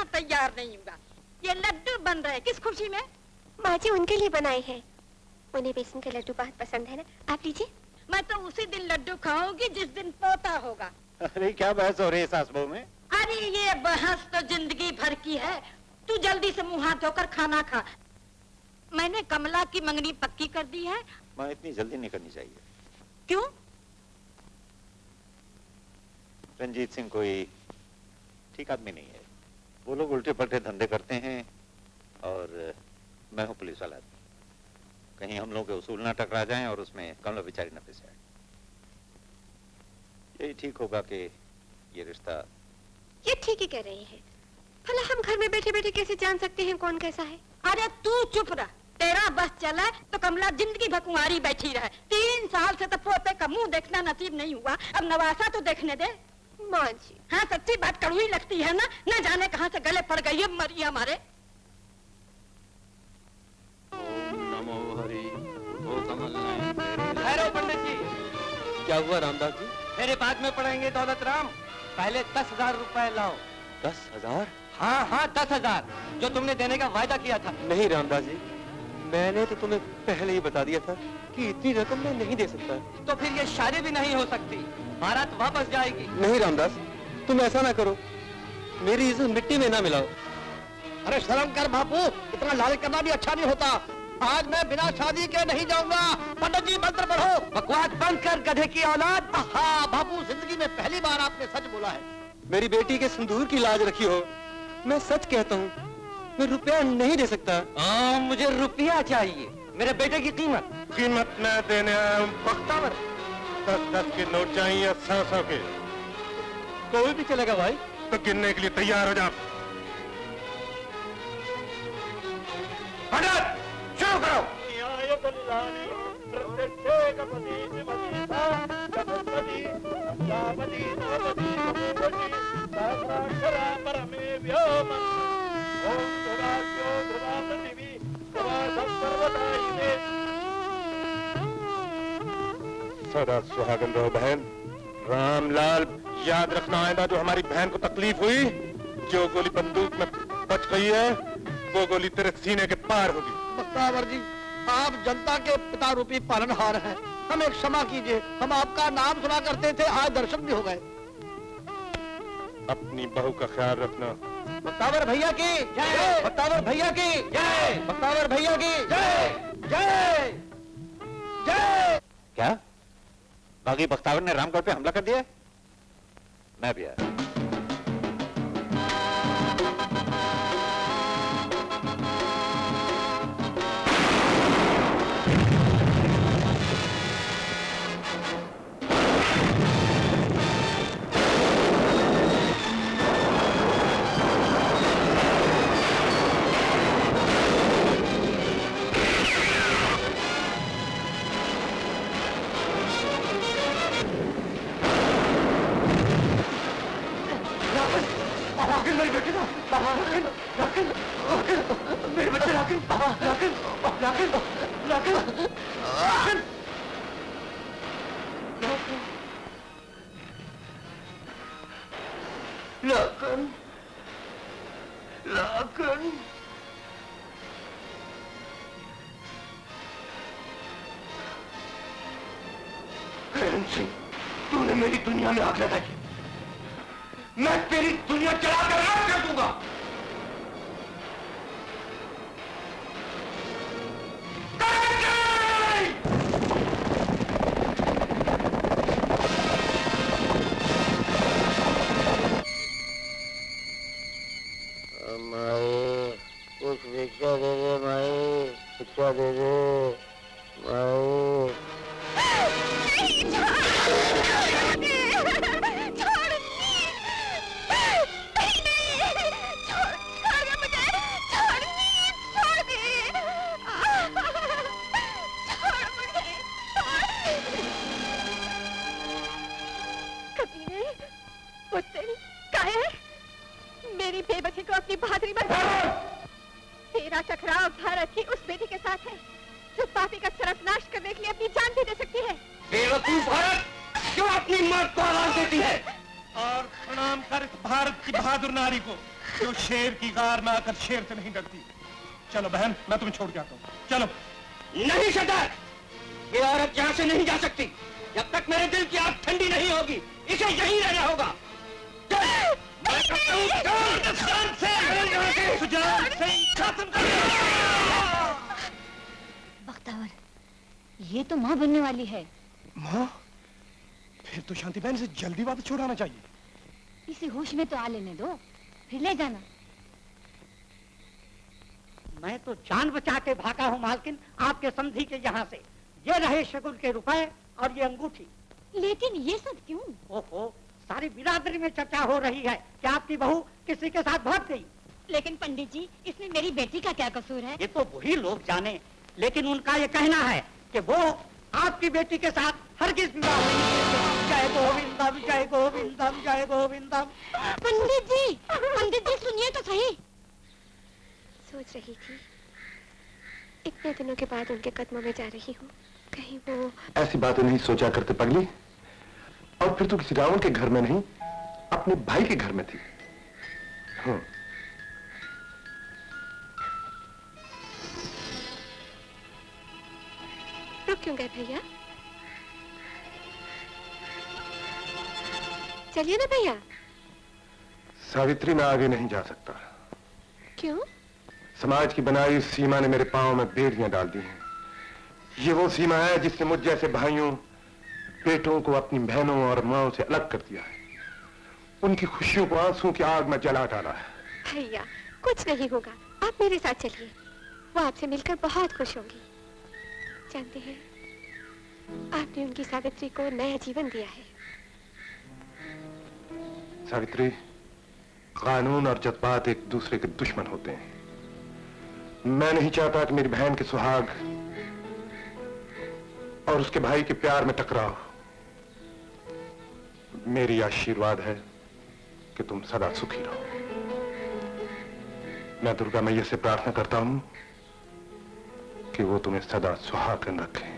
खाना तैयार नहीं हुआ। ये लड्डू बन रहे किस खुशी में? माँ जी उनके लिए बनाए हैं, उन्हें बेसन के लड्डू बहुत पसंद है ना, आप लीजिए। मैं तो उसी दिन लड्डू खाऊंगी जिस दिन पोता होगा। अरे क्या बहस हो रही है सास बहू में? अरे ये बहस तो जिंदगी भर की है। तू जल्दी से मुंह हाथ धोकर खाना खा। मैंने कमला की मंगनी पक्की कर दी है। माँ इतनी जल्दी नहीं करनी चाहिए। क्यों? रंजीत सिंह कोई ठीक आदमी नहीं है। वो लोग उल्टे पलटे धंधे करते हैं और मैं हूँ पुलिस वाला आदमी। कहीं हम लोग के उसूल ना टकरा जाएं और उसमें कमला बेचारी न फंस जाए। यही ठीक होगा कि ये रिश्ता। ये ठीक ही कह रही है। भला हम घर में बैठे बैठे कैसे जान सकते हैं कौन कैसा है? अरे तू चुप रह। तेरा बस चला तो कमला जिंदगी भर कुंवारी बैठी रहे। 3 साल से तो पोते का मुंह देखना नसीब नहीं हुआ, अब नवासा तो देखने दे। माँ जी। हाँ सच्ची बात कड़वी लगती है ना, न जाने कहाँ से गले पड़ गई है मरी हमारे। ओम नमो हरि। ओ कमल ठहरो पंडित जी। क्या हुआ रामदास जी? मेरे बाद में पढ़ेंगे दौलत राम, पहले 10,000 रुपए लाओ। 10,000? हाँ हाँ 10,000 जो तुमने देने का वायदा किया था। नहीं रामदास जी, मैंने तो तुम्हें पहले ही बता दिया था कि इतनी रकम मैं नहीं दे सकता। तो फिर ये शादी भी नहीं हो सकती, बारात वापस जाएगी। नहीं रामदास, तुम ऐसा ना करो, मेरी इज्जत मिट्टी में ना मिलाओ। अरे शर्म कर बापू, इतना लालच करना भी अच्छा नहीं होता। आज मैं बिना शादी के नहीं जाऊंगा। पंडित जी मंत्र पढ़ो। बकवास बंद कर गधे की औलाद। हाँ बापू, जिंदगी में पहली बार आपने सच बोला है। मेरी बेटी के सिंदूर की लाज रखी हो। मैं सच कहता हूँ, मैं रुपया नहीं दे सकता। मुझे रुपया चाहिए, मेरे बेटे की कीमत। कीमत मैं देने आया हूँ बख्तावर। 10-10 के नोट चाहिए, 100-100 के। कोई भी चलेगा भाई। तो गिनने के लिए तैयार हो जा। पंडित शुरू करो। सदा सुहागन रहो बहन। रामलाल, याद रखना आएगा जो हमारी बहन को तकलीफ हुई, जो गोली बंदूक में बच गई है वो गोली तेरे सीने के पार होगी। बख्तावर जी, आप जनता के पिता रूपी पालनहार हैं, हमें क्षमा कीजिए। हम आपका नाम सुना करते थे, आज दर्शन भी हो गए। अपनी बहू का ख्याल रखना। बख्तावर भैया की जय। बख्तावर भैया की जय। बख्तावर भैया की जय। जय जय। क्या बागी बख्तावर ने रामगढ़ पे हमला कर दिया? मैं भी आया। मेरे बच्चे राकिन, राकिन, राकिन, राकिन, राकिन, राकिन, राकिन। करण सिंह, तूने मेरी दुनिया में आग लगाई। मैं तेरी दुनिया चला कर राख कर दूंगा। कुछ भिक्षा दे दे माई, भिक्षा दे दे माई। मेरी बेबसी को अपनी बहादुरी बता। तेरा टकराव भारत की उस बेटी के साथ है जो पापी का सर्वनाश करने के लिए अपनी जान भी दे सकती है। बेवकूफ भारत क्यों अपनी मौत को आवाज देती है? और प्रणाम कर भारत की बहादुर नारी को। जो शेर की गार में आकर शेर से नहीं डरती। चलो बहन, मैं तुम्हें छोड़ के आता हूँ, चलो। नहीं सरदार, ये औरत यहाँ से नहीं जा सकती जब तक मेरे दिल की आग ठंडी नहीं होगी। इसे यहीं रहना होगा। बख्तावर, ये तो माँ बनने वाली है। माँ? फिर तो शांति बहन से जल्दी वापस छुड़ाना चाहिए। इसे होश में तो आ लेने दो, फिर ले जाना। मैं तो जान बचा के भागा हूँ मालकिन, आपके समधी के यहाँ से। ये रहे शगुन के रुपए और ये अंगूठी। लेकिन ये सब क्यों? ओहो, सारी बिरादरी में चर्चा हो रही है कि आपकी बहू किसी के साथ भाग गई। लेकिन पंडित जी, इसमें मेरी बेटी का क्या कसूर है? ये तो वही लोग जाने, लेकिन उनका ये कहना है कि वो आपकी बेटी के साथ हरगिज विवाह नहीं करेंगे। जय गोविंदम, जय गोविंदम, जय गोविंदम। पंडित जी सुनिए तो सही। सोच रही थी, इतने दिनों के बाद उनके कदमों में जा रही हूँ, कहीं वो... ऐसी बातें नहीं सोचा करते पगली। और फिर तू किसी रावण के घर में नहीं, अपने भाई के घर में थी। हाँ। रुक क्यों गए भैया? चलिए ना भैया। सावित्री, मैं आगे नहीं जा सकता। क्यों? समाज की बनाई सीमा ने मेरे पांव में बेड़ियां डाल दी हैं। ये वो सीमा है जिसने मुझ जैसे भाइयों, बेटों को अपनी बहनों और माओं से अलग कर दिया है। उनकी खुशियों को आंसुओं की आग में जला डाला है। भैया, कुछ नहीं होगा, आप मेरे साथ चलिए। वो आपसे मिलकर बहुत खुश होंगी। जानते हैं, आपने उनकी सावित्री को नया जीवन दिया है। सावित्री, कानून और जज्बात एक दूसरे के दुश्मन होते हैं। मैं नहीं चाहता कि मेरी बहन के सुहाग और उसके भाई के प्यार में टकराव। मेरी आशीर्वाद है कि तुम सदा सुखी रहो। मैं दुर्गा मैया से प्रार्थना करता हूं कि वो तुम्हें सदा सुहागन रखे।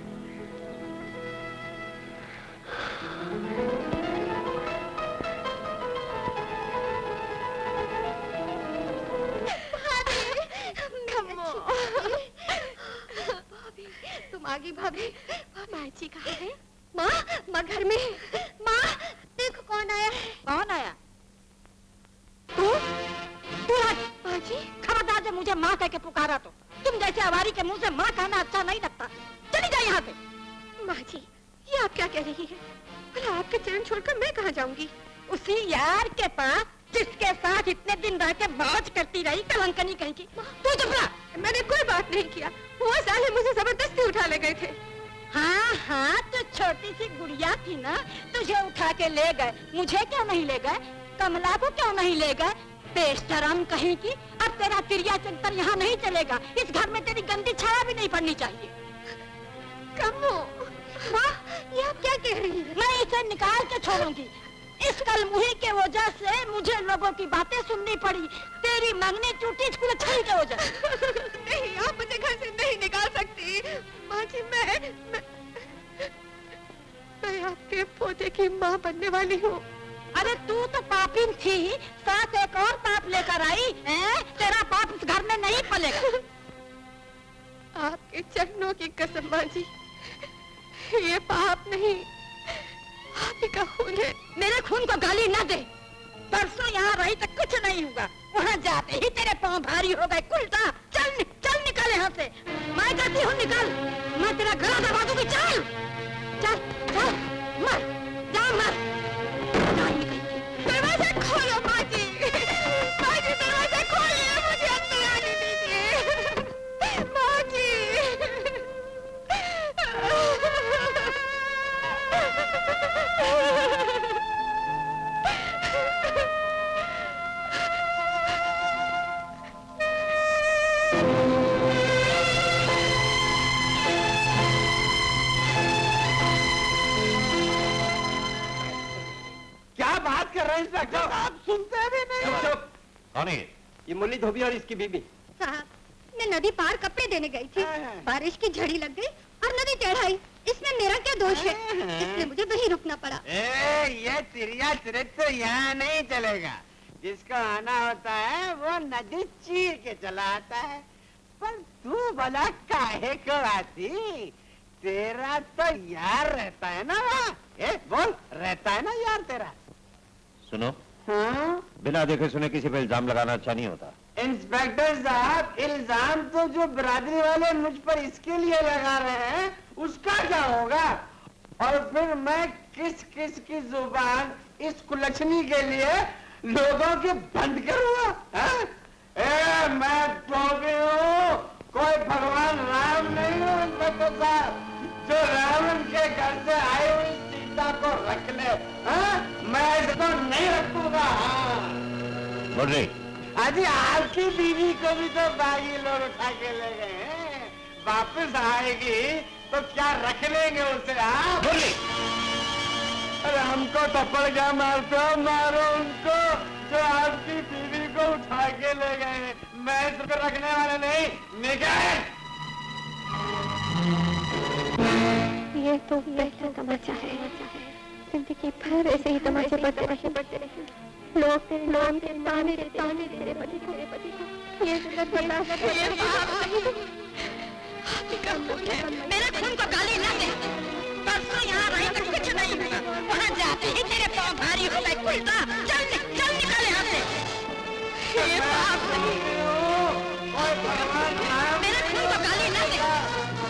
तुम आ गई भाभी। माँ जी कहाँ है? माँ, माँ घर में है। माँ, देखो कौन आया है। कौन आया? तू माँ जी, खबरदार जब मुझे माँ कह के पुकारा तो। तुम जैसे आवारी के मुंह से माँ कहना अच्छा नहीं लगता। चली जाए यहाँ से। माँ जी, ये आप क्या कह रही है? भला आपके चरण छोड़कर मैं कहाँ जाऊंगी? उसी यार के पास जिसके साथ इतने दिन रह के मौज करती रही, कलंकनी कहीं की। तू चुप रहा। मैंने कोई बात नहीं किया। वो साले मुझे जबरदस्ती उठा ले गए थे। हाँ हाँ, तो छोटी सी गुड़िया थी ना, तुझे उठा के ले गए। मुझे क्यों नहीं ले गए? कमला को क्यों नहीं ले गए? बेशरम कहीं की। अब तेरा तिरिया चंतर यहाँ नहीं चलेगा। इस घर में तेरी गंदी छाया भी नहीं पड़नी चाहिए। कमो, माँ, ये आप क्या कह रही हैं? मैं इसे निकाल के छोड़ूंगी। इस कलमुही के वजह से मुझे लोगों की बातें सुननी पड़ी। तेरी मंगनी टूटी छुलछल के वजह। नहीं, आप मुझे घर से नहीं निकाल सकती। माँ जी, मैं आपके पोते की माँ बनने वाली हूँ। अरे तू तो पापिन थी, साथ एक और पाप लेकर आई है। तेरा पाप इस घर में नहीं पलेगा। आपके चरणों की कसम माँ जी, ये पाप नहीं, आप ही का खून है। मेरे खून को गाली न दे। परसों यहाँ रही तो कुछ नहीं हुआ, वहाँ जाते ही तेरे पाँव भारी हो गए। कुलटा चल, चल निकल यहाँ से। मैं कहती हूँ निकल, मैं तेरा गला दबा दूंगी। चल चल चल, मर जा, मर। दरवाजा खोलो माँ जी। माँ जी, दरवाजा खोलिए, मुझे अंदर आने दीजिए। माँ जी। क्या बात कर रहे हैं इंस्पेक्टर साहब? सुनते भी नहीं। चुप। कौन है? ये मुरली धोबी और इसकी बीबी। साहब, मैं नदी पार कपड़े देने गई थी। बारिश की झड़ी लग गई और नदी टेढ़ाई। इसमें मेरा क्या दोष है? इसलिए मुझे वहीं रुकना पड़ा। ये तिरिया चरित्र यहाँ नहीं चलेगा। जिसका आना होता है वो नदी चीर के चला आता है, पर तू भला काहे को आती? तेरा तो यार रहता है ना वहाँ। बोल, रहता है ना यार तेरा? सुनो, हाँ? बिना देखे सुने किसी पे इल्जाम लगाना अच्छा नहीं होता। इंस्पेक्टर साहब, इल्जाम तो जो बिरादरी वाले मुझ पर इसके लिए लगा रहे हैं उसका क्या होगा? और फिर मैं किस किस की जुबान इस कुलछनी के लिए लोगों के बंद करूंगा? मैं तो भी हूँ, कोई भगवान राम नहीं हूँ इंस्पेक्टर साहब, जो रावण के घर से आई हुई सीता को रख ले। मैं इसको नहीं रखूंगा। बोल रही अजी, आपकी बीवी को भी तो बागी लोग उठा के ले गए हैं, वापस आएगी तो क्या रख लेंगे उसे? बोली, अरे हमको थप्पड़ क्या मारते हो? मारो उनको जो आपकी बीवी को उठा के ले गए। मैं इसको रखने वाला नहीं। निकाल। ये तो पहला तमाचा है, जिंदगी भर ऐसे ही तमाचे पड़ते रहे। लोग तेरे ताने तेरे पति को, ये मेरे खून को गाली ना दे। परसों यहाँ रही तो कुछ नहीं हुआ, वहाँ जाते ही तेरे पाँव भारी हो गए। उल्टा चल निकल यहाँ से। हे बाप रे, मेरे खून को गाली ना दे।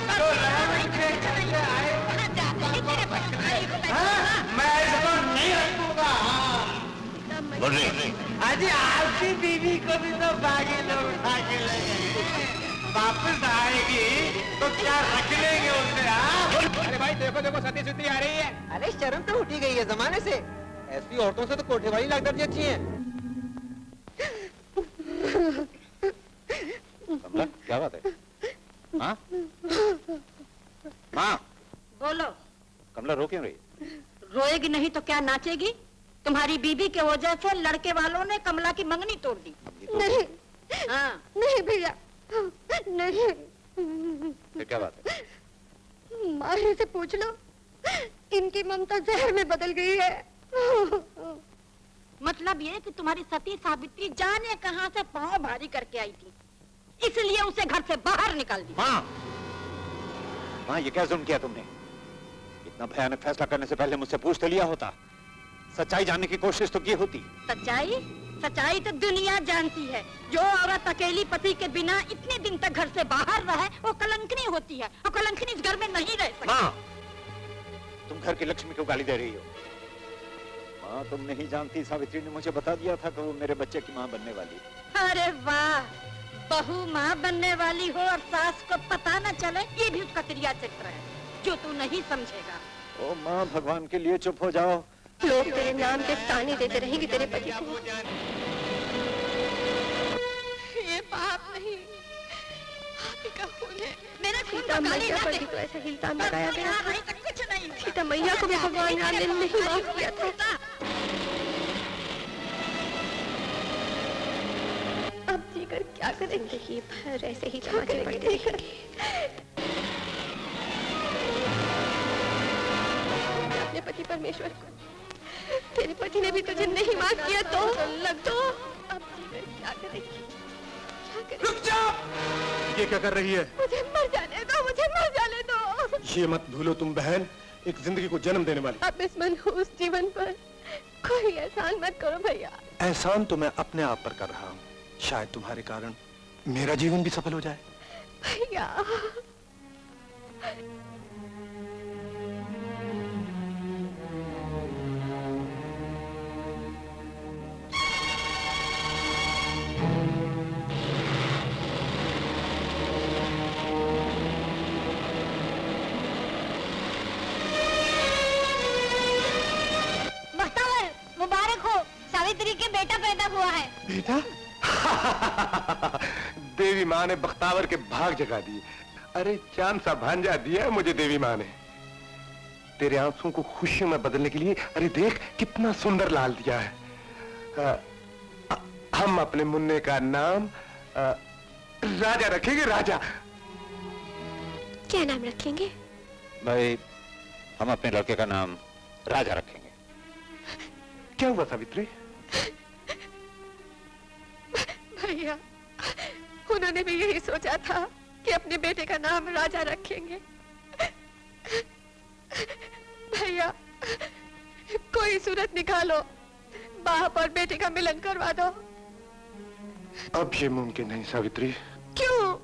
परसों यहाँ रही तो कुछ नहीं हुआ, वहाँ जाते ही तेरे पाँव भारी हो गए। मैं इसको नहीं रखूंगा। बोल रही अजी, आपकी बीवी को भी तो बागी लोग उठा के ले गए, वापस आएगी तो क्या रख लेंगे उसे? अरे भाई देखो सती सुती आ रही है। अरे शर्म तो उठी गई है जमाने से। ऐसी औरतों से तो कोठे वाली लागत अच्छी है। कमला, क्या बात है? हाँ माँ, बोलो। कमला रो क्यों रही? रोएगी नहीं तो क्या नाचेगी? तुम्हारी बीबी के वजह से लड़के वालों ने कमला की मंगनी तोड़ दी। नहीं, हाँ। नहीं भैया, नहीं। फिर क्या बात है? माही से पूछ लो, इनकी ममता जहर में बदल गई है। मतलब ये कि तुम्हारी सती सावित्री जाने कहां से पांव भारी करके आई थी, इसलिए उसे घर से बाहर निकाल दिया। माँ, ये क्या जुल्म किया तुमने? इतना भयानक फैसला करने से पहले मुझसे पूछ तो लिया होता। सच्चाई जानने की कोशिश तो की होती। सच्चाई तो दुनिया जानती है। जो औरत अकेली पति के बिना इतने दिन तक घर से बाहर रहे वो कलंकनी होती है, और कलंकनी इस घर में नहीं रह सकती। माँ, तुम घर की लक्ष्मी को गाली दे रही हो। माँ, तुम नहीं जानती, सावित्री ने मुझे बता दिया था कि वो मेरे बच्चे की माँ बनने वाली। अरे वाह, बहू माँ बनने वाली हो और सास को पता न चले, ये भी उसका क्रिया चरित्र है जो तू नहीं समझेगा। ओ माँ, भगवान के लिए चुप हो जाओ। लोग तेरे नाम के ताने देते रहेंगे तेरे पति को। ये पाप नहीं, आप ही का खून है। मेरे खून सीता को गाली मैया ना पर दे। भी तो ऐसा ही इल्जाम लगाया गया यहाँ था। रही तो कुछ नहीं हुआ। सीता मैया को भी भगवान राम ने नहीं माफ किया था। अब जीकर क्या करें? जिंदगी भर ऐसे ही तमाचे पड़ते रहेंगे। अपने पति परमेश्वर को, तेरे पति ने भी तुझे नहीं माफ किया तो लग दो। अब जीकर क्या करेगी? रुक जाओ! ये क्या कर रही है? मुझे मर जाने दो। ये मत भूलो तुम बहन, एक जिंदगी को जन्म देने वाली। अब इस मनहूस जीवन पर कोई एहसान मत करो भैया। एहसान तो मैं अपने आप पर कर रहा हूँ, शायद तुम्हारे कारण मेरा जीवन भी सफल हो जाए। भैया, मुबारक हो, सावित्री के बेटा पैदा हुआ है। बेटा? देवी माँ ने बख्तावर के भाग जगा दिए। अरे चांद सा भांजा दिया मुझे देवी माँ ने। तेरे आंसुओं को खुशियों में बदलने के लिए, अरे देख कितना सुंदर लाल दिया है। हम अपने मुन्ने का नाम राजा रखेंगे, राजा। क्या नाम रखेंगे? भाई, हम अपने लड़के का नाम राजा रखेंगे। क्या हुआ सावित्री? भैया, उन्होंने भी यही सोचा था कि अपने बेटे का नाम राजा रखेंगे। भैया, कोई सूरत निकालो, बाप और बेटे का मिलन करवा दो। अब ये मुमकिन नहीं सावित्री। क्यों?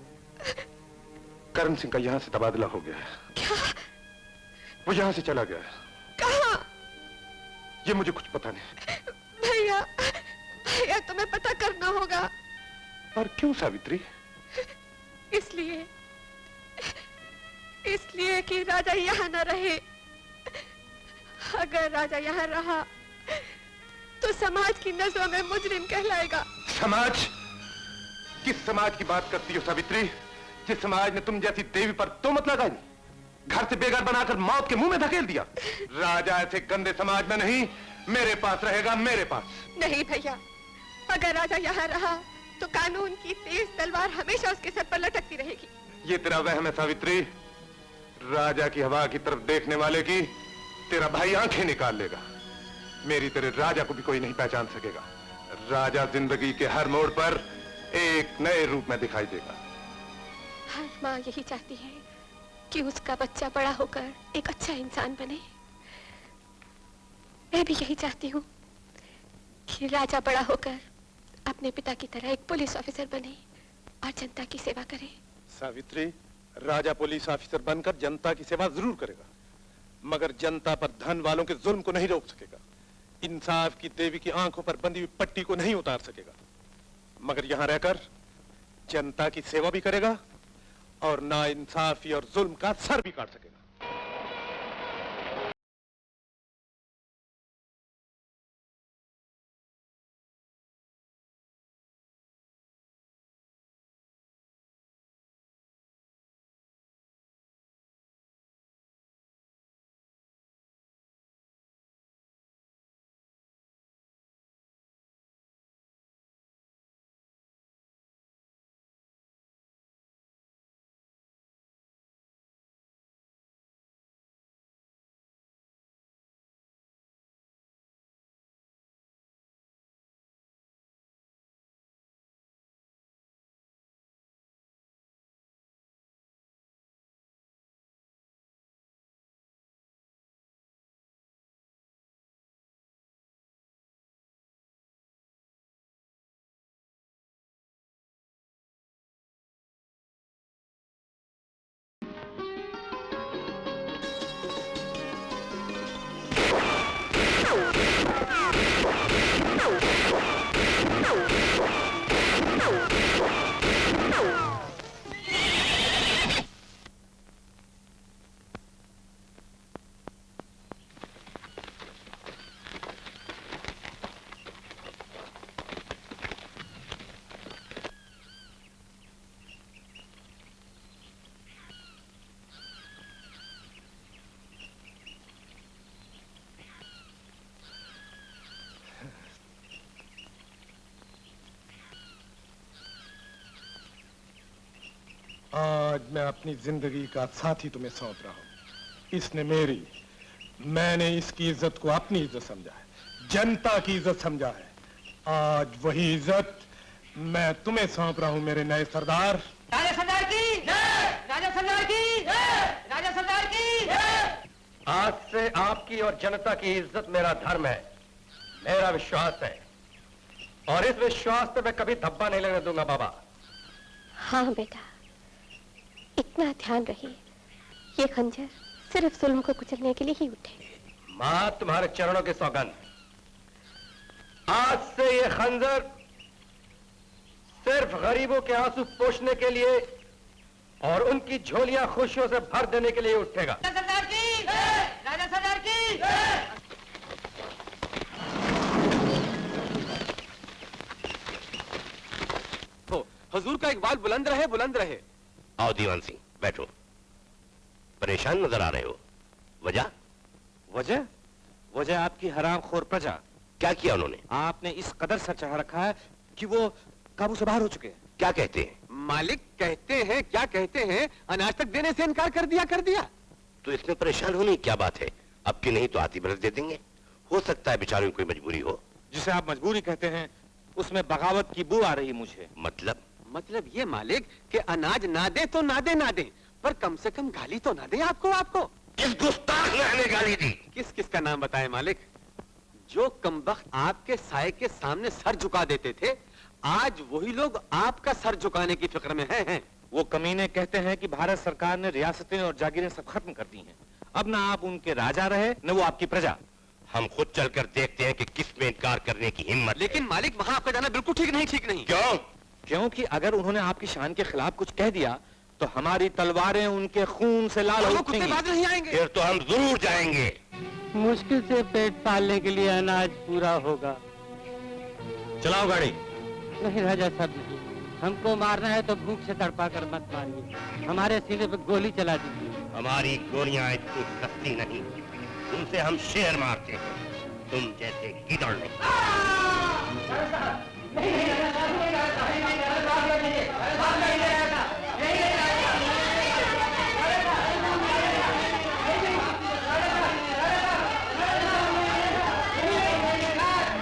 करण सिंह का यहाँ से तबादला हो गया है। क्या? वो यहाँ से चला गया है। कहाँ? ये मुझे कुछ पता नहीं। भैया, भैया तुम्हें पता करना होगा। और क्यों सावित्री? इसलिए कि राजा यहाँ न रहे। अगर राजा यहाँ रहा तो समाज की नजरों में मुजरिम कहलाएगा। समाज? किस समाज की बात करती हो सावित्री? जिस समाज ने तुम जैसी देवी पर तोहमत लगाई, घर से बेघर बनाकर मौत के मुंह में धकेल दिया। राजा ऐसे गंदे समाज में नहीं, मेरे पास रहेगा, मेरे पास। नहीं भैया, अगर राजा यहाँ रहा तो कानून की तेज तलवार हमेशा उसके सर पर लटकती रहेगी। ये तेरा वहम है सावित्री। राजा की हवा की तरफ देखने वाले की तेरा भाई आंखें निकाल लेगा। मेरी तेरे राजा को भी कोई नहीं पहचान सकेगा। राजा जिंदगी के हर मोड़ पर एक नए रूप में दिखाई देगा। हर माँ यही चाहती है कि उसका बच्चा बड़ा होकर एक अच्छा इंसान बने। मैं भी यही चाहती हूँ कि राजा बड़ा होकर अपने पिता की तरह एक पुलिस ऑफिसर बने और जनता की सेवा करे। सावित्री, राजा पुलिस ऑफिसर बनकर जनता की सेवा जरूर करेगा, मगर जनता पर धन वालों के जुल्म को नहीं रोक सकेगा। इंसाफ की देवी की आंखों पर बंधी हुई पट्टी को नहीं उतार सकेगा, मगर यहां रहकर जनता की सेवा भी करेगा और नाइंसाफी और जुल्म का सर भी काट सकेगा। आज मैं अपनी जिंदगी का साथी तुम्हें सौंप रहा हूं। इसने मेरी, मैंने इसकी इज्जत को अपनी इज्जत समझा है, जनता की इज्जत समझा है। आज वही इज्जत मैं तुम्हें सौंप रहा हूं मेरे नए सरदार। राजा सरदार की जय! राजा सरदार की जय! राजा सरदार की जय! आज से आपकी और जनता की इज्जत मेरा धर्म है, मेरा विश्वास है, और इस विश्वास पे मैं कभी धब्बा नहीं लगने दूंगा बाबा। हाँ बेटा, इतना ध्यान रहे, ये खंजर सिर्फ जुल्म को कुचलने के लिए ही उठे। माँ, तुम्हारे चरणों की सौगंध, आज से ये खंजर सिर्फ गरीबों के आंसू पोंछने के लिए और उनकी झोलियां खुशियों से भर देने के लिए उठेगा। राजा सरदार की जय! राजा सरदार की जय! हुजूर का इकबाल बुलंद रहे, बुलंद रहे। आओ दीवान सिंह, बैठो। परेशान नजर आ रहे हो, वजह? वजह? वजह आपकी हरामखोर प्रजा। क्या किया उन्होंने? आपने इस कदर सर चढ़ा रखा है कि वो काबू से बाहर हो चुके हैं। क्या कहते हैं? मालिक कहते हैं, क्या कहते हैं, अनाज तक देने से इनकार कर दिया। तो इसमें परेशान होने की क्या बात है? अब की नहीं तो आती बरस दे देंगे। हो सकता है बेचारों की कोई मजबूरी हो। जिसे आप मजबूरी कहते हैं, उसमें बगावत की बू आ रही मुझे। मतलब ये मालिक कि अनाज ना दे तो ना दे, पर कम से कम गाली तो ना दे आपको। किस गुस्ताख ने हमें गाली दी? किस का नाम बताए मालिक? जो कमबख्त आपके साए के सामने सर झुका देते थे, आज वही लोग आपका सर झुकाने की फिक्र में हैं। वो कमीने कहते हैं कि भारत सरकार ने रियासतें और जागीरें सब खत्म कर दी हैं। अब ना आप उनके राजा रहे न वो आपकी प्रजा। हम खुद चलकर देखते हैं कि किस में इनकार करने की हिम्मत। लेकिन मालिक वहां आपका जाना बिल्कुल ठीक नहीं। क्यों? क्योंकि अगर उन्होंने आपकी शान के खिलाफ कुछ कह दिया तो हमारी तलवारें उनके खून से लाल हो उठेंगी। नहीं आएंगे। फिर तो हम जरूर जाएंगे। मुश्किल से पेट पालने के लिए अनाज पूरा होगा। चलाओ गाड़ी। नहीं राजा साहब नहीं, हमको मारना है तो भूख से तड़पा कर मत मारिए, हमारे सीने पे गोली चला दीजिए। हमारी गोलियां इतनी सस्ती नहीं, उनसे हम शेर मारते हैं, तुम जैसे गिदड़ नहीं।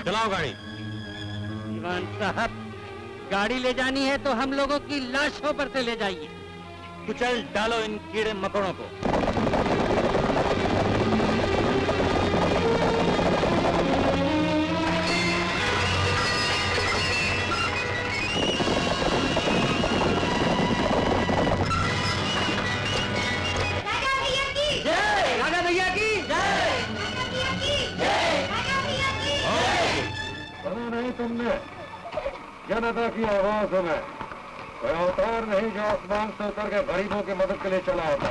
चलाओ गाड़ी। दीवान साहब, गाड़ी ले जानी है तो हम लोगों की लाशों पर से ले जाइए। कुचल डालो इन कीड़े मकोड़ों को। राजा भैया की जय। सुना नहीं तुमने? जनता की आवाज है मैं। कोई अवतार नहीं जो आसमान से उतर के गरीबों की मदद के लिए चला होता।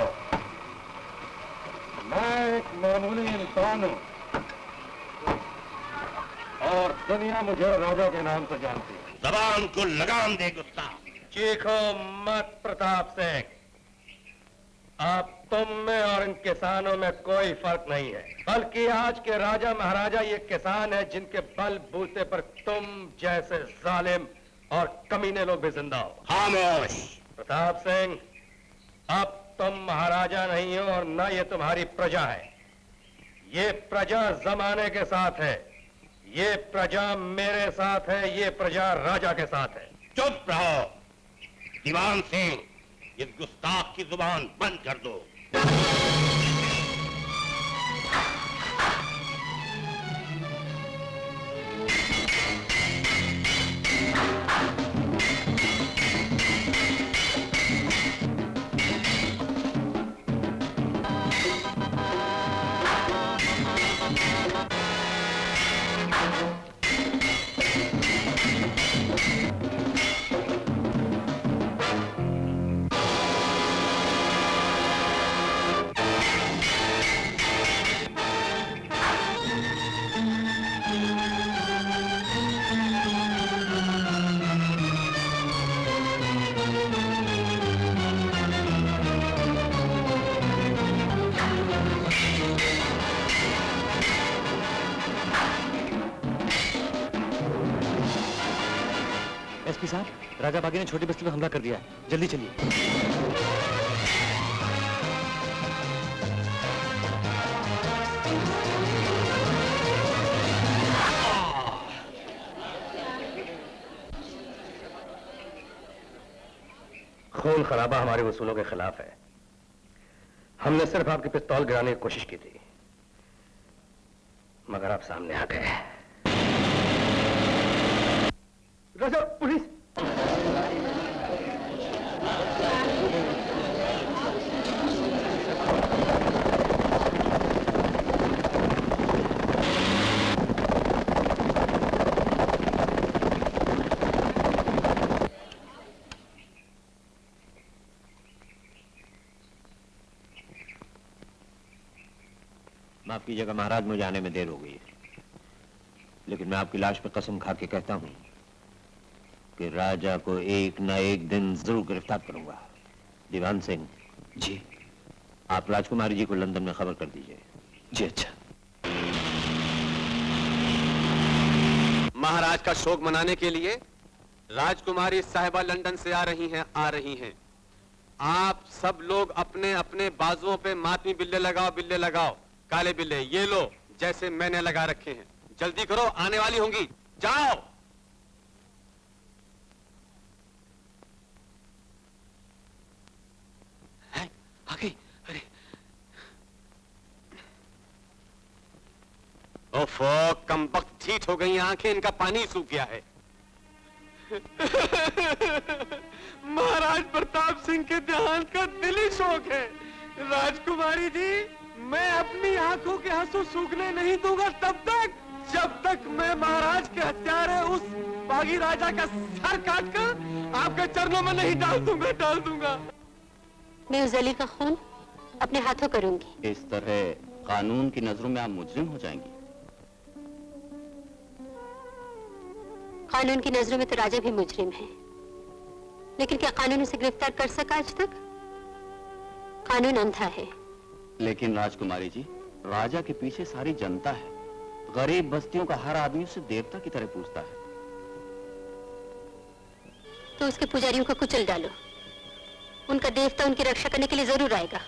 मैं एक मामूली इंसान हूँ और दुनिया मुझे राजा के नाम से जानती है। जबान को लगाम दे गुस्सा। चीखो मत प्रताप सिंह। आप तुम में और इन किसानों में कोई फर्क नहीं है, बल्कि आज के राजा महाराजा ये किसान है जिनके बल बूते पर तुम जैसे जालिम और कमीने लोग भी जिंदा हो। खामोश। प्रताप सिंह, अब तुम महाराजा नहीं हो और न ये तुम्हारी प्रजा है। ये प्रजा जमाने के साथ है, ये प्रजा मेरे साथ है, ये प्रजा राजा के साथ है। चुप रहो। दीवान सिंह, इस गुस्ताख की जुबान बंद कर दो। एसपी साहब, राजा बागी ने छोटी बस्ती पर हमला कर दिया है, जल्दी चलिए। खून खराबा हमारे वसूलों के खिलाफ है। हमने सिर्फ आपकी पिस्तौल गिराने की कोशिश की थी, मगर आप सामने आ गए। राजा, पुलिस! माफ कीजिएगा महाराज, मुझे आने में देर हो गई है, लेकिन मैं आपकी लाश पे कसम खा के कहता हूं कि राजा को एक ना एक दिन जरूर गिरफ्तार करूंगा। दीवान सिंह जी, आप राजकुमारी जी को लंदन में खबर कर दीजिए। जी अच्छा। महाराज का शोक मनाने के लिए राजकुमारी साहिबा लंदन से आ रही हैं। आप सब लोग अपने अपने बाजुओं पे मातमी बिल्ले लगाओ, काले बिल्ले, ये लो, जैसे मैंने लगा रखे हैं। जल्दी करो, आने वाली होंगी, जाओ। ओफो, कमबख्त ठीक हो गई आंखें, इनका पानी सूख गया है। महाराज प्रताप सिंह के देहांत का दिली शोक है। राजकुमारी जी, मैं अपनी आंखों के आंसू सूखने नहीं दूंगा तब तक, जब तक मैं महाराज के हत्यारे उस बागी राजा का सर काटकर आपके चरणों में नहीं डाल दूंगा। मैं उस जली का खून अपने हाथों करूंगी। इस तरह कानून की नजरों में आप मुजरिम हो जाएंगी। कानून की नजरों में तो राजा भी मुजरिम है, लेकिन क्या कानून उसे गिरफ्तार कर सका आज तक? कानून अंधा है। लेकिन राजकुमारी जी, राजा के पीछे सारी जनता है। गरीब बस्तियों का हर आदमी उसे देवता की तरह पूजता है। तो उसके पुजारियों को कुचल डालो, उनका देवता उनकी रक्षा करने के लिए जरूर आएगा।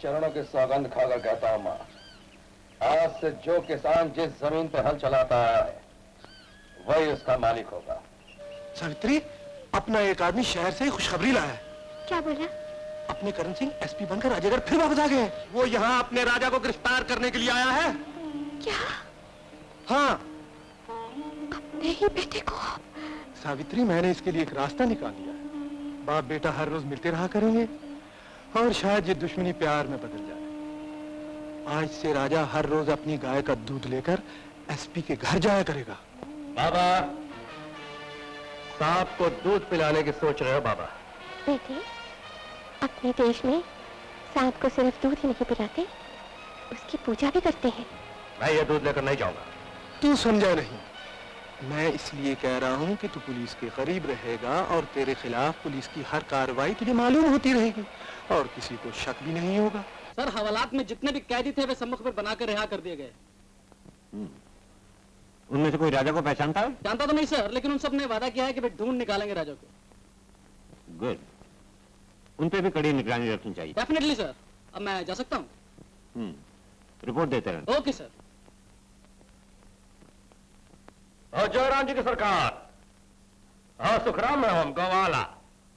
चरणों के सौगंध खाकर कहता हूं, मां, आज से जो किसान जिस जमीन पे हल चलाता है वही उसका मालिक होगा। सावित्री, अपना एक आदमी शहर से खुशखबरी लाया है। क्या बोला? अपने करण सिंह एसपी बनकर राजागढ़ फिर वापस आ गए। वो यहाँ अपने राजा को गिरफ्तार करने के लिए आया है। क्या? हाँ। अपने ही बेटे को? सावित्री, मैंने इसके लिए एक रास्ता निकाल लिया है। बाप बेटा हर रोज मिलते रहा करेंगे और शायद ये दुश्मनी प्यार में बदल जाए। आज से राजा हर रोज अपनी गाय का दूध लेकर एसपी के घर जाया करेगा। बाबा, सांप को दूध पिलाने की सोच रहे हो बाबा? बेटे, अपने देश में सांप को सिर्फ दूध ही नहीं पिलाते, उसकी पूजा भी करते हैं। मैं ये दूध लेकर नहीं जाऊंगा। तू समझा नहीं। मैं इसलिए कह रहा हूँ कि तू पुलिस के करीब रहेगा और तेरे खिलाफ पुलिस की हर कार्रवाई तुझे मालूम होती रहेगी और किसी को शक भी नहीं होगा। सर, हवालात में जितने भी कैदी थे वे सम्मुख पर बनाकर रिहा कर दिए गए। उनमें से कोई राजा को पहचानता है? जानता तो नहीं सर, लेकिन उन सब ने वादा किया है कि वे ढूंढ निकालेंगे राजा को। गुड। उन पे भी कड़ी निगरानी रखनी चाहिए। Definitely sir. अब मैं जा सकता हूँ? रिपोर्ट देते रहना। Okay sir. और जयराम जी की सरकार, हाँ सुखराम में हम गवाला,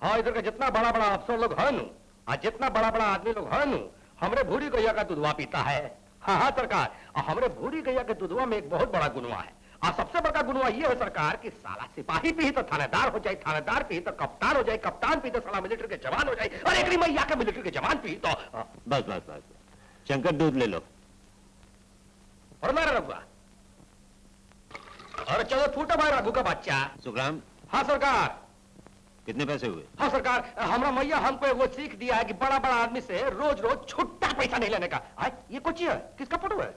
हाँ इधर का जितना बड़ा बड़ा अफसर लोग है नु, और जितना बड़ा बड़ा आदमी लोग है नु, हमरे भूरी गैया का दूधवा पीता है। हाँ हाँ सरकार, और हमरे भूरी गैया के दूधवा में एक बहुत बड़ा गुनवा है, और सबसे बड़ा गुनवा ये है सरकार कि साला सिपाही पी तो थानेदार हो जाए, थानेदार पी तो कप्तान हो जाए, कप्तान पी तो साला मिलिट्री के जवान हो जाए, और एक मैया के मिलिट्री के जवान पी तो बस बस बस, शंकर दूध ले लो। और मेरा रघुआ, और चलो फूटा भाई रघु का बच्चा। सुखराम। हाँ सरकार। कितने पैसे हुए? हाँ सरकार, हमारा मैया हमको एक वो सीख दिया है कि बड़ा बड़ा आदमी से रोज रोज छुट्टा पैसा नहीं लेने का। ये कुछ है, किसका फोटो है?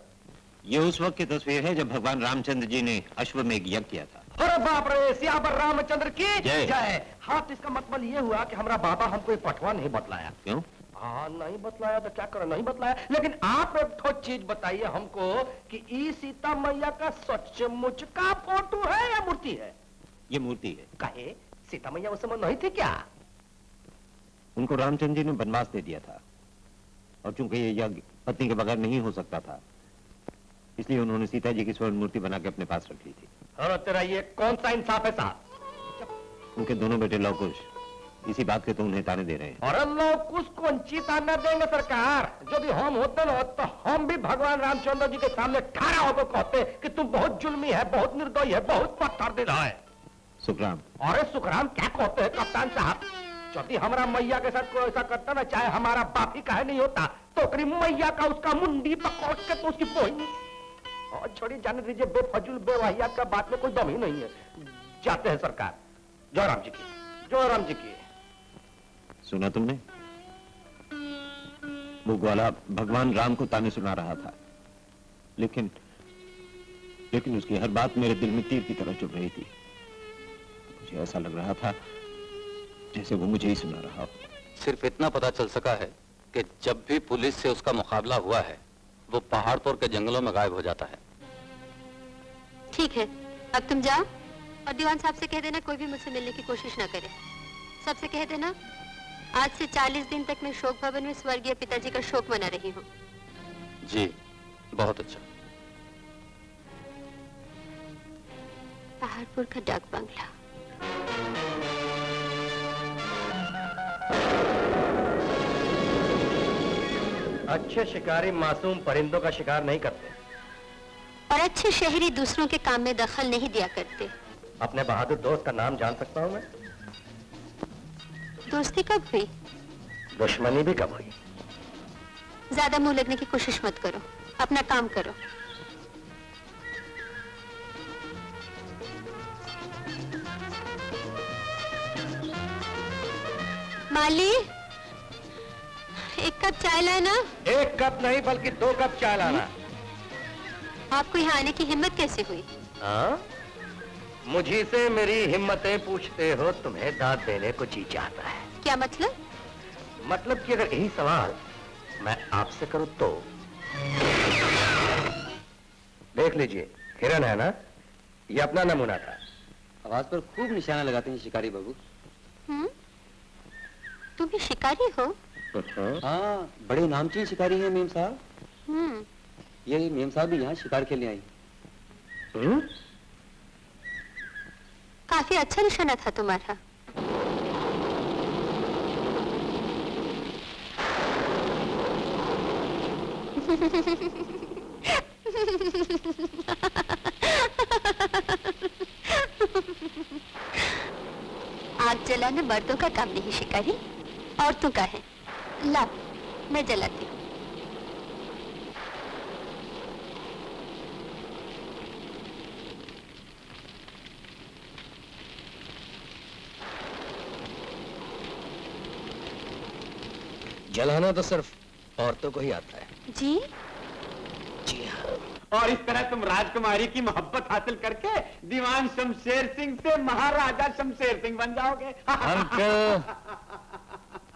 ये उस वक्त की तस्वीर है जब भगवान रामचंद्र जी ने अश्वमेघ यज्ञ किया था। अरे बाप रे, सियावर रामचंद्र की जय। जय। हाँ, तो इसका मतलब ये हुआ कि हमारा बाबा हमको एक पटवा नहीं बतलाया। क्यों? हाँ, नहीं बतलाया तो क्या करें, नहीं बतलाया। लेकिन आप एक ठोस चीज बताइए हमको कि ई सीता मैया का सचमुच का फोटो है या मूर्ति है? ये मूर्ति है। काहे? सीता मैया उस समय नहीं थी क्या? उनको रामचंद्र जी ने वनवास दे दिया था और चूंकि ये यज्ञ पत्नी के बगैर नहीं हो सकता था, इसलिए उन्होंने सीता जी की स्वर्ण मूर्ति बना के अपने पास रख ली थी। और तेरा ये कौन सा इंसाफ है साहब? उनके दोनों बेटे लवकुश इसी बात के तो उन्हें ताने दे रहे हैं। और लवकुश को ताना देंगे सरकार? यदि हम होते ना तो हम भी भगवान रामचंद्र जी के सामने खड़ा होकर कहते कि तू बहुत जुल्मी है, बहुत निर्दयी है, बहुत पत्थर दिल है। सुखराम। अरे सुखराम क्या कहते हैं कप्तान साहब? यदि हमारा मैया के साथ कोई ऐसा करता ना, चाहे हमारा बाप ही काहे नहीं होता, तो करीब मैया का उसका मुंडी पकड़ के तो उसकी पोही और छोड़ी जाने दीजिए। बेफजूल बेवहिया का बात में कोई दम ही नहीं है। जाते हैं सरकार। जय राम जी की, जय राम जी की। सुना तुमने? वो ग्वाला भगवान राम को ताने सुना रहा था, लेकिन उसकी हर बात मेरे दिल में तीर की तरह चुभ रही थी। मुझे ऐसा लग रहा था जैसे वो मुझे ही सुना रहा हो। सिर्फ इतना पता चल सका है कि जब भी पुलिस से उसका मुकाबला हुआ है, वो पहाड़पुर के जंगलों में गायब हो जाता है। ठीक है, अब तुम जाओ और दीवान साहब से कह देना कोई भी मुझसे मिलने की कोशिश ना करे। सबसे कह देना आज से 40 दिन तक मैं शोक भवन में स्वर्गीय पिताजी का शोक मना रही हूँ। जी, बहुत अच्छा। पहाड़पुर का डाक बंगला। अच्छे शिकारी मासूम परिंदों का शिकार नहीं करते और अच्छे शहरी दूसरों के काम में दखल नहीं दिया करते। अपने बहादुर दोस्त का नाम जान सकता हूँ मैं? दोस्ती कब हुई? दुश्मनी भी कब हुई? ज्यादा मुंह लगने की कोशिश मत करो, अपना काम करो। माली, एक कप चाय लाना। 1 कप नहीं बल्कि 2 कप चाय लाना। आपको यहाँ आने की हिम्मत कैसे हुई? हाँ? मुझे से मेरी हिम्मतें पूछते हो, तुम्हें दाद देने को जी चाहता है। क्या मतलब? मतलब कि अगर यही सवाल मैं आपसे करूं तो? देख लीजिए, हिरन है ना, ये अपना नमूना था। आवाज पर खूब निशाना लगाते हैं शिकारी बाबू। तुम भी शिकारी हो? हाँ, बड़े नामचीन शिकारी हैं मेम साहब। ये मेम साहब भी यहाँ शिकार के लिए आई। काफी अच्छा निशाना था तुम्हारा। आग जलाना मर्दों का काम नहीं शिकारी, औरतों का है। ला, मैं जलाती हूँ। जलाना तो सिर्फ औरतों को ही आता है। जी? जी हाँ। और इस तरह तुम राजकुमारी की मोहब्बत हासिल करके दीवान शमशेर सिंह से महाराजा शमशेर सिंह बन जाओगे। अंकल,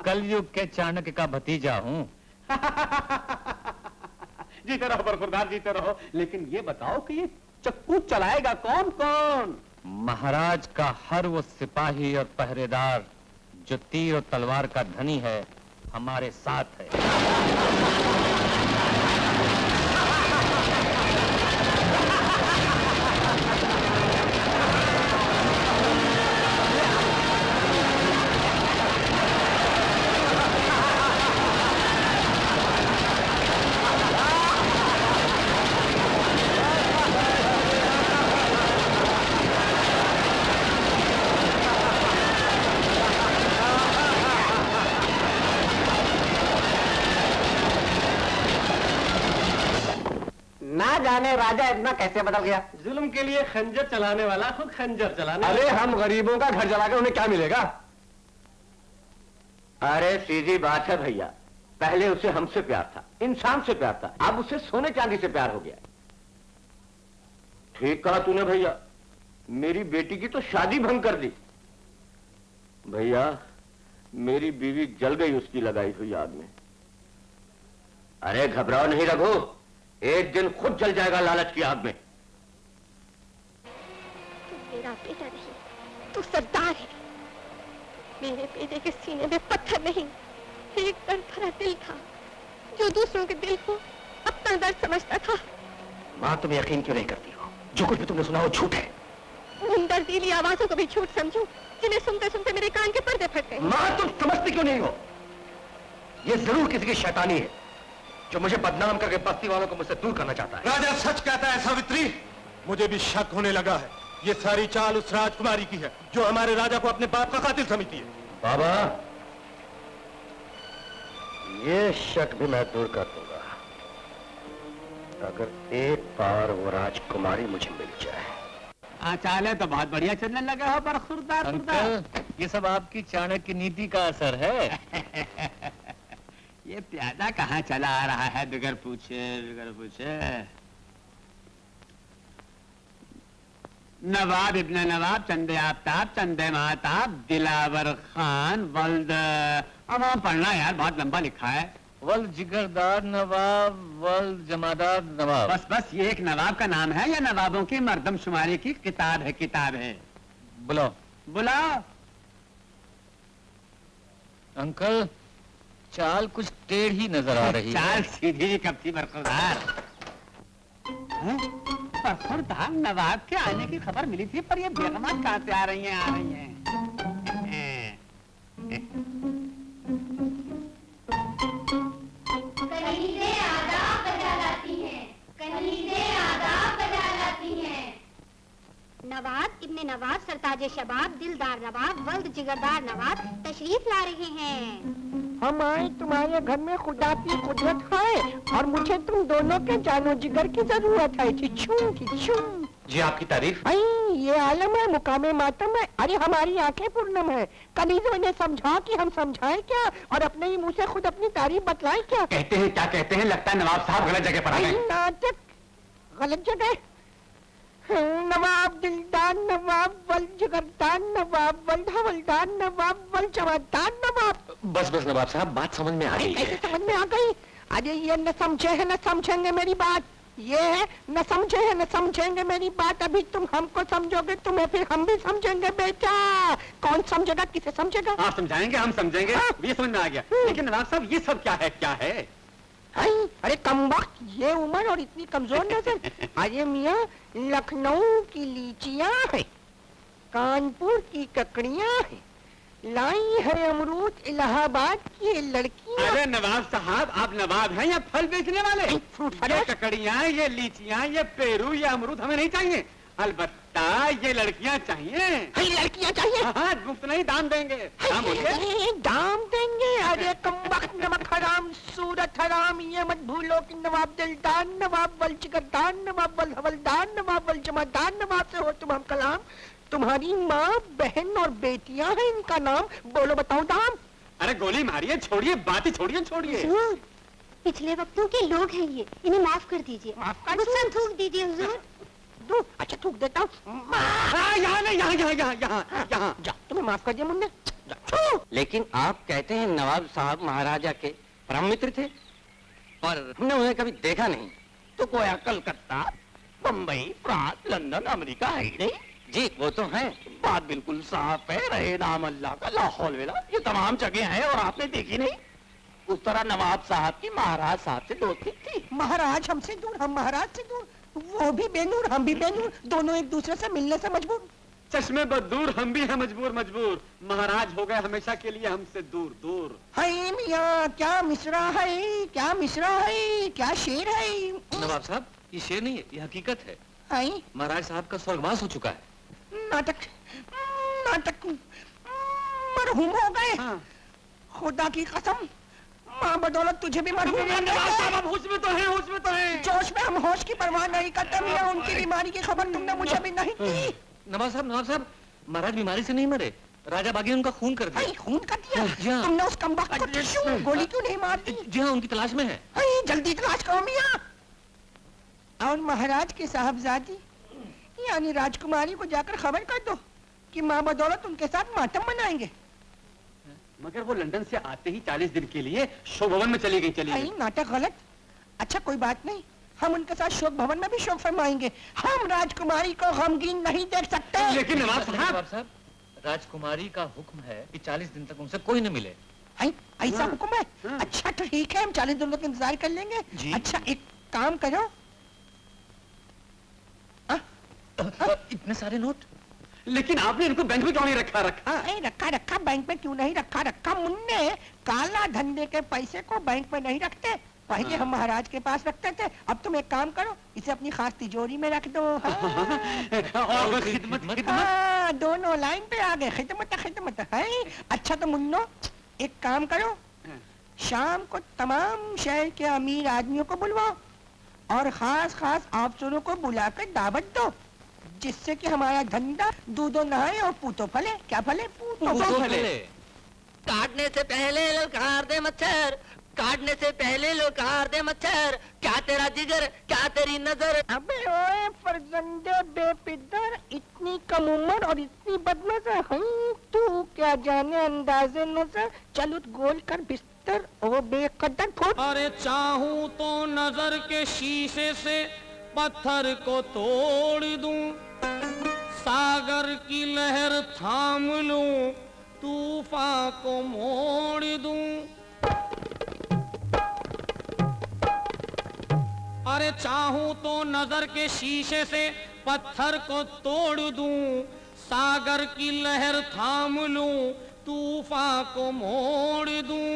कलयुग के चाणक्य का भतीजा हूँ। जीते रहो बरखुरदार, जीते रहो। लेकिन ये बताओ कि ये चक्कू चलाएगा कौन कौन? महाराज का हर वो सिपाही और पहरेदार जो तीर और तलवार का धनी है, हमारे साथ है। ना जाने राजा इतना कैसे बदल गया। जुल्म के लिए खंजर चलाने वाला खुद खंजर चलाने। अरे हम गरीबों का घर जलाकर उन्हें क्या मिलेगा? अरे सीधी बात है भैया, पहले उसे हमसे प्यार था, इंसान से प्यार था, अब उसे सोने चांदी से प्यार हो गया। ठीक कहा तूने भैया, मेरी बेटी की तो शादी भंग कर दी। भैया मेरी बीवी जल गई उसकी लगाई हुई आग में। अरे घबराओ नहीं रघु, एक दिन खुद जल जाएगा लालच की आग में। तू मेरा बेटा नहीं, तू सरदार है। मेरे बेटे के सीने में पत्थर नहीं, एक दर्द भरा दिल था जो दूसरों के दिल को अपना दर्द समझता था। माँ तुम यकीन क्यों नहीं करती हो? जो कुछ भी तुमने सुना वो झूठ है। उन दर्दीली आवाजों को भी झूठ समझूं जिन्हें सुनते सुनते मेरे कान के पर्दे फट गए। माँ तुम समझती क्यों नहीं हो? ये जरूर किसी की शैतानी है जो मुझे बदनाम करके बस्ती वालों को मुझसे दूर करना चाहता है। राजा सच कहता है सावित्री, मुझे भी शक होने लगा है। ये सारी चाल उस राजकुमारी की है जो हमारे राजा को अपने बाप का कातिल समझती है। बाबा ये शक भी मैं दूर कर दूंगा अगर एक बार वो राजकुमारी मुझे मिल जाए। चाल है तो बहुत बढ़िया चलने लगा हो, पर खुरदार अंकल, ये सब आपकी चाणक्य नीति का असर है। ये प्यादा कहाँ चला आ रहा है बगैर पूछे बगैर पूछे। नवाब इब्न नवाब चंदे आफ्ताब चंदे महताब दिलावर खान वल्द। अब हम पढ़ना यार, बहुत लंबा लिखा है। वल जिगरदार नवाब वल जमादार नवाब। बस बस ये एक नवाब का नाम है या नवाबों की मर्दमशुमारी की किताब है? किताब है। बुलाओ बुलाओ। अंकल, चाल कुछ टेढ़ी नजर आ रही है। चाल सीधी कब थी बरखुरदार? बरखुरदार नवाब के आने की खबर मिली थी, पर ये बेगमात कहाँ से आ रही हैं? आ रही हैं। कलीज़े आदाब बजा लाती हैं, कलीज़े आदाब बजा लाती हैं। नवाब इब्ने नवाब सरताज शबाब दिलदार नवाब वल्द जिगरदार नवाब तशरीफ ला रहे हैं। हम आए तुम्हारे घर में खुदा की कुदरत है और मुझे तुम दोनों के जानो जिगर की जरूरत है। चिचूं जी आपकी तारीफ। ये आलम है, मुकामे मातम है। अरे हमारी आंखें पूर्णम है। कलीज़ों ने समझा कि हम समझाएं क्या और अपने ही मुंह से खुद अपनी तारीफ बतलाएं क्या? कहते हैं क्या कहते हैं? लगता है नवाब साहब गलत जगह पर आ गए। नाटक गलत जगह। नवाब दिलदार नवाब वल जिगरदार नवाब वल हवलदार नवाब वल जवादार नवाब। बस बस नवाब साहब, बात समझ में आ गई है। कैसे समझ में आ गई? अरे ये न समझे है न समझेंगे मेरी बात। ये है न समझे है न समझेंगे मेरी बात। अभी तुम हमको समझोगे, तुम्हें फिर हम भी समझेंगे बेटा। कौन समझेगा, किसे समझेगा? आप समझाएंगे, हम समझेंगे। ये समझ में आ गया। लेकिन नवाब साहब ये सब क्या है? क्या है? अरे कमबख्त, ये उम्र और इतनी कमजोर नजर। अरे मियाँ, लखनऊ की लीचियाँ है, कानपुर की ककड़ियाँ है, लाई है अमरूद इलाहाबाद की लड़कियाँ। अरे नवाब साहब, आप नवाब हैं या फल बेचने वाले? फ्रूट ये ककड़ियाँ, ये लीचियाँ, ये पेरू, ये अमरूद हमें नहीं चाहिए। अलबत्ता ये लड़कियाँ चाहिए। लड़कियाँ चाहिए? हाँ, मुफ्त नहीं, दाम देंगे। दाम बोलिए। दाम देंगे? अरे कमबख्त, नमक हराम, सूरत हराम, ये मत भूलो कि नवाब दिलदार नवाब वल जिगरदार नवाब वल हवलदार नवाब वल जमादार नवाब से हो तुम हम कलाम। तुम्हारी माँ, बहन और बेटियां हैं, इनका नाम बोलो, बताओ दाम। अरे गोली मारिए, छोड़िए, बातें छोड़िए, छोड़िए। पिछले वक्तों के लोग हैं ये, इन्हें माफ कर दीजिए। गुस्सा थूक दीजिए हुजूर। अच्छा थूक देता हूँ। यहाँ नहीं, यहाँ। जा, तुम्हें माफ कर दिया मुन्ने। लेकिन आप कहते हैं नवाब साहब महाराजा के परम मित्र थे और हमने उन्हें कभी देखा नहीं। तो गोया Calcutta, Bombay, France, London, America है ही नहीं? जी वो तो है। बात बिल्कुल साफ है। रहे नाम अल्लाह का, ला हौल वला, ये तमाम जगह हैं और आपने देखी नहीं। उस तरह नवाब साहब की महाराज साहब से दोस्ती थी। महाराज हमसे दूर, हम महाराज से दूर। वो भी बेनूर, हम भी बेनूर, दोनों एक दूसरे से मिलने से मजबूर। चश्मे बदूर, हम भी हैं मजबूर मजबूर। महाराज हो गए हमेशा के लिए हमसे दूर दूर। हाय मियाँ, क्या मिश्रा है, क्या मिश्रा है, क्या शेर है। नवाब साहब, ये शेर नहीं है, ये हकीकत है। हाय महाराज साहब का स्वर्गवास हो चुका है। नाटक नाटक, मरहूम हो गए। खुदा की कसम, माँ बदौलत तुझे भी मरहूम होश में तो है, होश में तो है। जोश में हम होश की परवाह नहीं करते मियाँ। उनकी बीमारी की खबर तुमने मुझे भी नहीं दी। नवाब साहब, महाराज बीमारी से नहीं मरे, राजा बागी ने उनका खून कर दिया। खून कर दिया? जी हाँ। तुमने उस कमबख्त को गोली क्यों नहीं मार दी? जी हाँ, उनकी तलाश में है। जल्दी तलाश करो मियां। और महाराज के साहबजादी यानी राजकुमारी को जाकर खबर कर दो कि माँ बदौलत उनके साथ मातम मनाएंगे। मगर वो लंदन से आते ही 40 दिन के लिए शोक भवन में चली गई। नाटक गलत। अच्छा कोई बात नहीं, हम उनके साथ शोक भवन में भी शोक फरमाएंगे। हम राजकुमारी को गमगीन नहीं देख सकते। लेकिन नवाब साहब, राजकुमारी का हुक्म है कि 40 दिन तक उनसे कोई न मिले। ऐसा हुक्म है? अच्छा तो ठीक है, हम 40 दिनों तक इंतजार कर लेंगे। अच्छा एक काम करो, इतने सारे नोट, लेकिन आपने इनको बैंक में क्यों नहीं रखा? रखा बैंक में क्यों नहीं रखा मुन्ने? काला धंधे के पैसे को बैंक में नहीं रखते, पहले हम महाराज के पास रखते थे। अब तुम एक काम करो, इसे अपनी खास तिजोरी में रख दो। और खिदमत दोनों लाइन पे आ गए, खिदमत है। अच्छा तो मुन्नो एक काम करो, शाम को तमाम शहर के अमीर आदमियों को बुलवाओ और खास अफसरों को बुलाकर दावत दो, जिससे कि हमारा धंधा दूधो नहाए और पूतो फले। क्या फले? पूतो फले। काटने से पहले ललकार दे मच्छर, काटने से पहले ललकार दे मच्छर। क्या तेरा जिगर, क्या तेरी नजर। अबे ओए फरजंदे बेपिदर, इतनी कम उम्र और इतनी बदनजर है तू, क्या जाने अंदाजे नजर। चल उठ गोल कर बिस्तर ओ बेकदर फुट। अरे चाहूं तो नजर के शीशे से पत्थर को तोड़ दूं, सागर की लहर थाम लूं, तूफान को मोड़ दूं। अरे चाहूं तो नजर के शीशे से पत्थर को तोड़ दूं, सागर की लहर थाम लूं, तूफान को मोड़ दूं।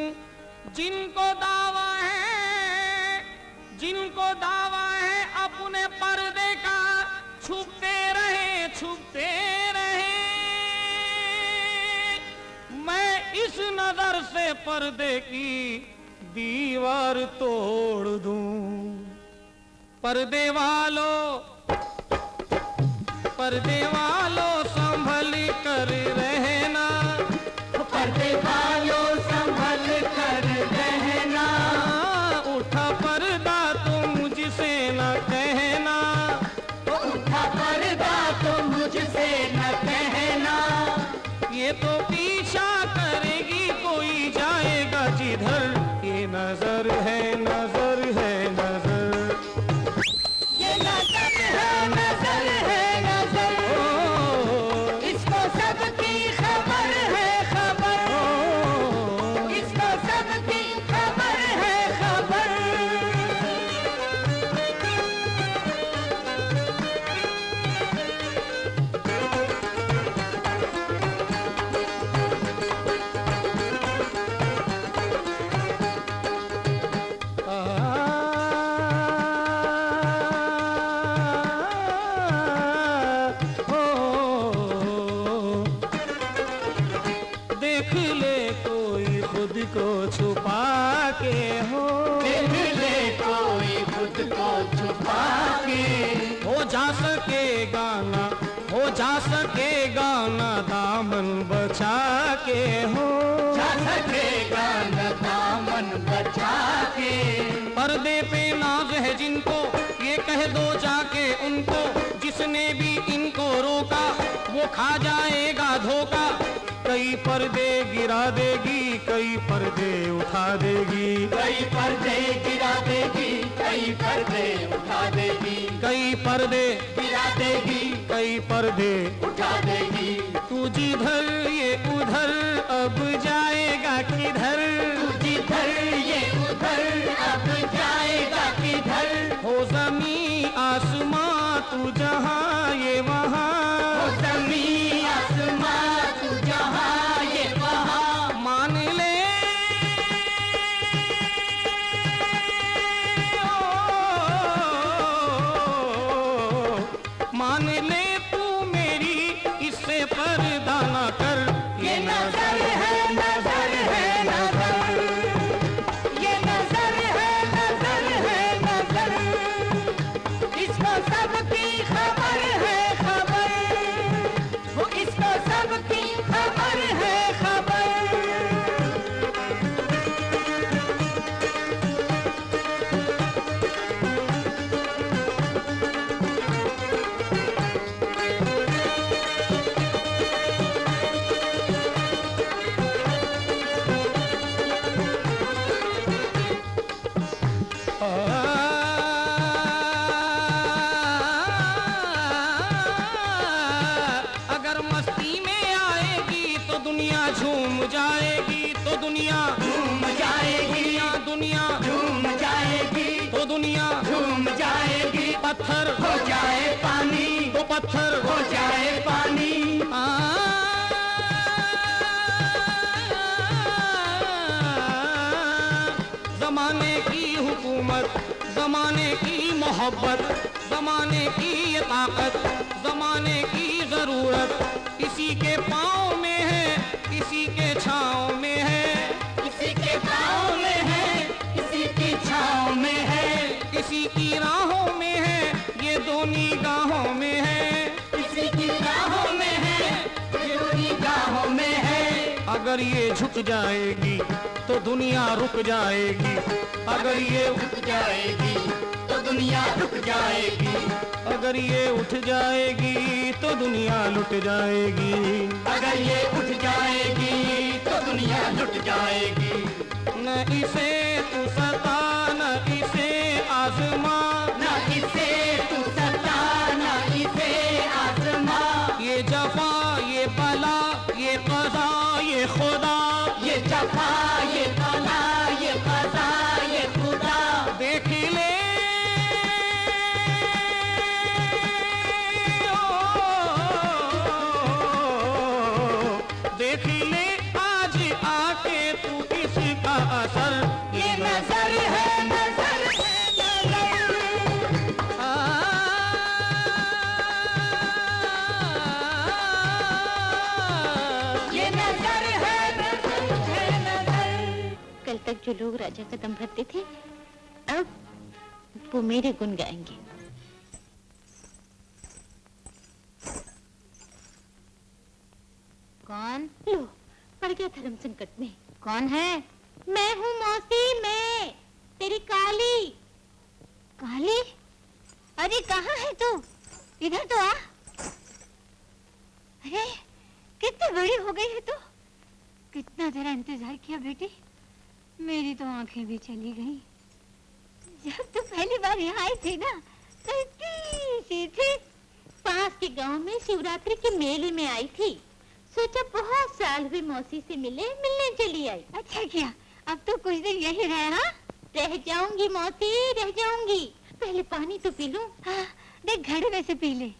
जिनको दावा है अपने पर्दे का, छुपते रहे। मैं इस नजर से पर्दे की दीवार तोड़ दूं। पर्दे वालों संभल कर रहना, पर्दे वालों संभल कर रहना। उठा पर्दा तो मुझसे न कहना, उठा पर्दा तो मुझसे न कहना। ये तो पीछा करेगी कोई जाएगा जिधर। ये नजर है नजर। ये नजर है नजर। इसको सबकी खबर है खबर। इसको सबकी खबर है खबर। देख ले कोई खुद को छुपा के हो, देख ले कोई खुद को छुपा के। हो जा सकेगा ना दामन बचा के। हो जा सकेगा ना दामन बचा के। पर्दे पे नाज है जिनको, ये कह दो जाके उनको, जिसने भी इनको रोका वो खा जाएगा धोखा। कई पर्दे गिरा देगी, कई पर्दे उठा देगी। कई पर्दे गिरा देगी, कई पर्दे उठा देगी। कई पर्दे गिरा देगी, कई पर्दे उठा देगी। तू जिधर ये उधर, अब जाएगा किधर। तू जिधर ये उधर, अब जाएगा किधर। हो ज़मीं आसमां तू जहां ये वहां। हो ज़मीं आसमां तू जहां ये वहां। मान ले तू मेरी, इससे पर्दा न कर। ये नजर है नजर। ये नजर है नजर। इसको सबकी खबर है खबर। पत्थर हो जाए पानी, तो पत्थर हो जाए पानी। जमाने की हुकूमत, जमाने की मोहब्बत, जमाने की ये ताकत, जमाने की जरूरत किसी के पाँव में है, किसी के छाँव में है, किसी के पाँव में है, किसी की छाँव में है, किसी की राहों में है, ये दो निगाहों में है, किसी की राहों में है, ये दो निगाहों में है। अगर ये झुक जाएगी तो दुनिया रुक जाएगी, अगर ये उठ जाएगी तो दुनिया रुक जाएगी, अगर ये उठ जाएगी तो दुनिया लुट जाएगी, अगर ये उठ जाएगी तो दुनिया लुट जाएगी। न इसे तू सता न इसे आजमा, न इसे तू सता न इसे आजमा, ये जफा ये बला ये कज़ा ये खुदा, ये जफा ये बला ये कज़ा ये खुदा। देख ले देख ले आज आके तू किसका असर, ये नजर है नजर है ये नजर है नजर। कल तक जो लोग राजा का दम भरते थे, अब वो मेरे गुण गाएंगे। कौन? लो, पड़ गया धर्म संकट में। कौन है? मैं हूँ मौसी, मैं तेरी काली। काली? अरे कहाँ है तू? इधर तो आ। अरे कितनी बड़ी हो गई है तू। कितना तेरा इंतजार किया बेटी, मेरी तो आंखें भी चली गई। जब तू पहली बार यहाँ आई थी ना, तो इतनी सी थी। पास के गांव में शिवरात्रि के मेले में आई थी। सोचा बहुत साल हुए मौसी से मिलने चली आई। अच्छा किया, अब तो कुछ दिन यही रहे। हाँ, रह जाऊंगी मौसी, रह जाऊंगी। पहले पानी तो पी लूं। हाँ, देख घड़े में से पी ले।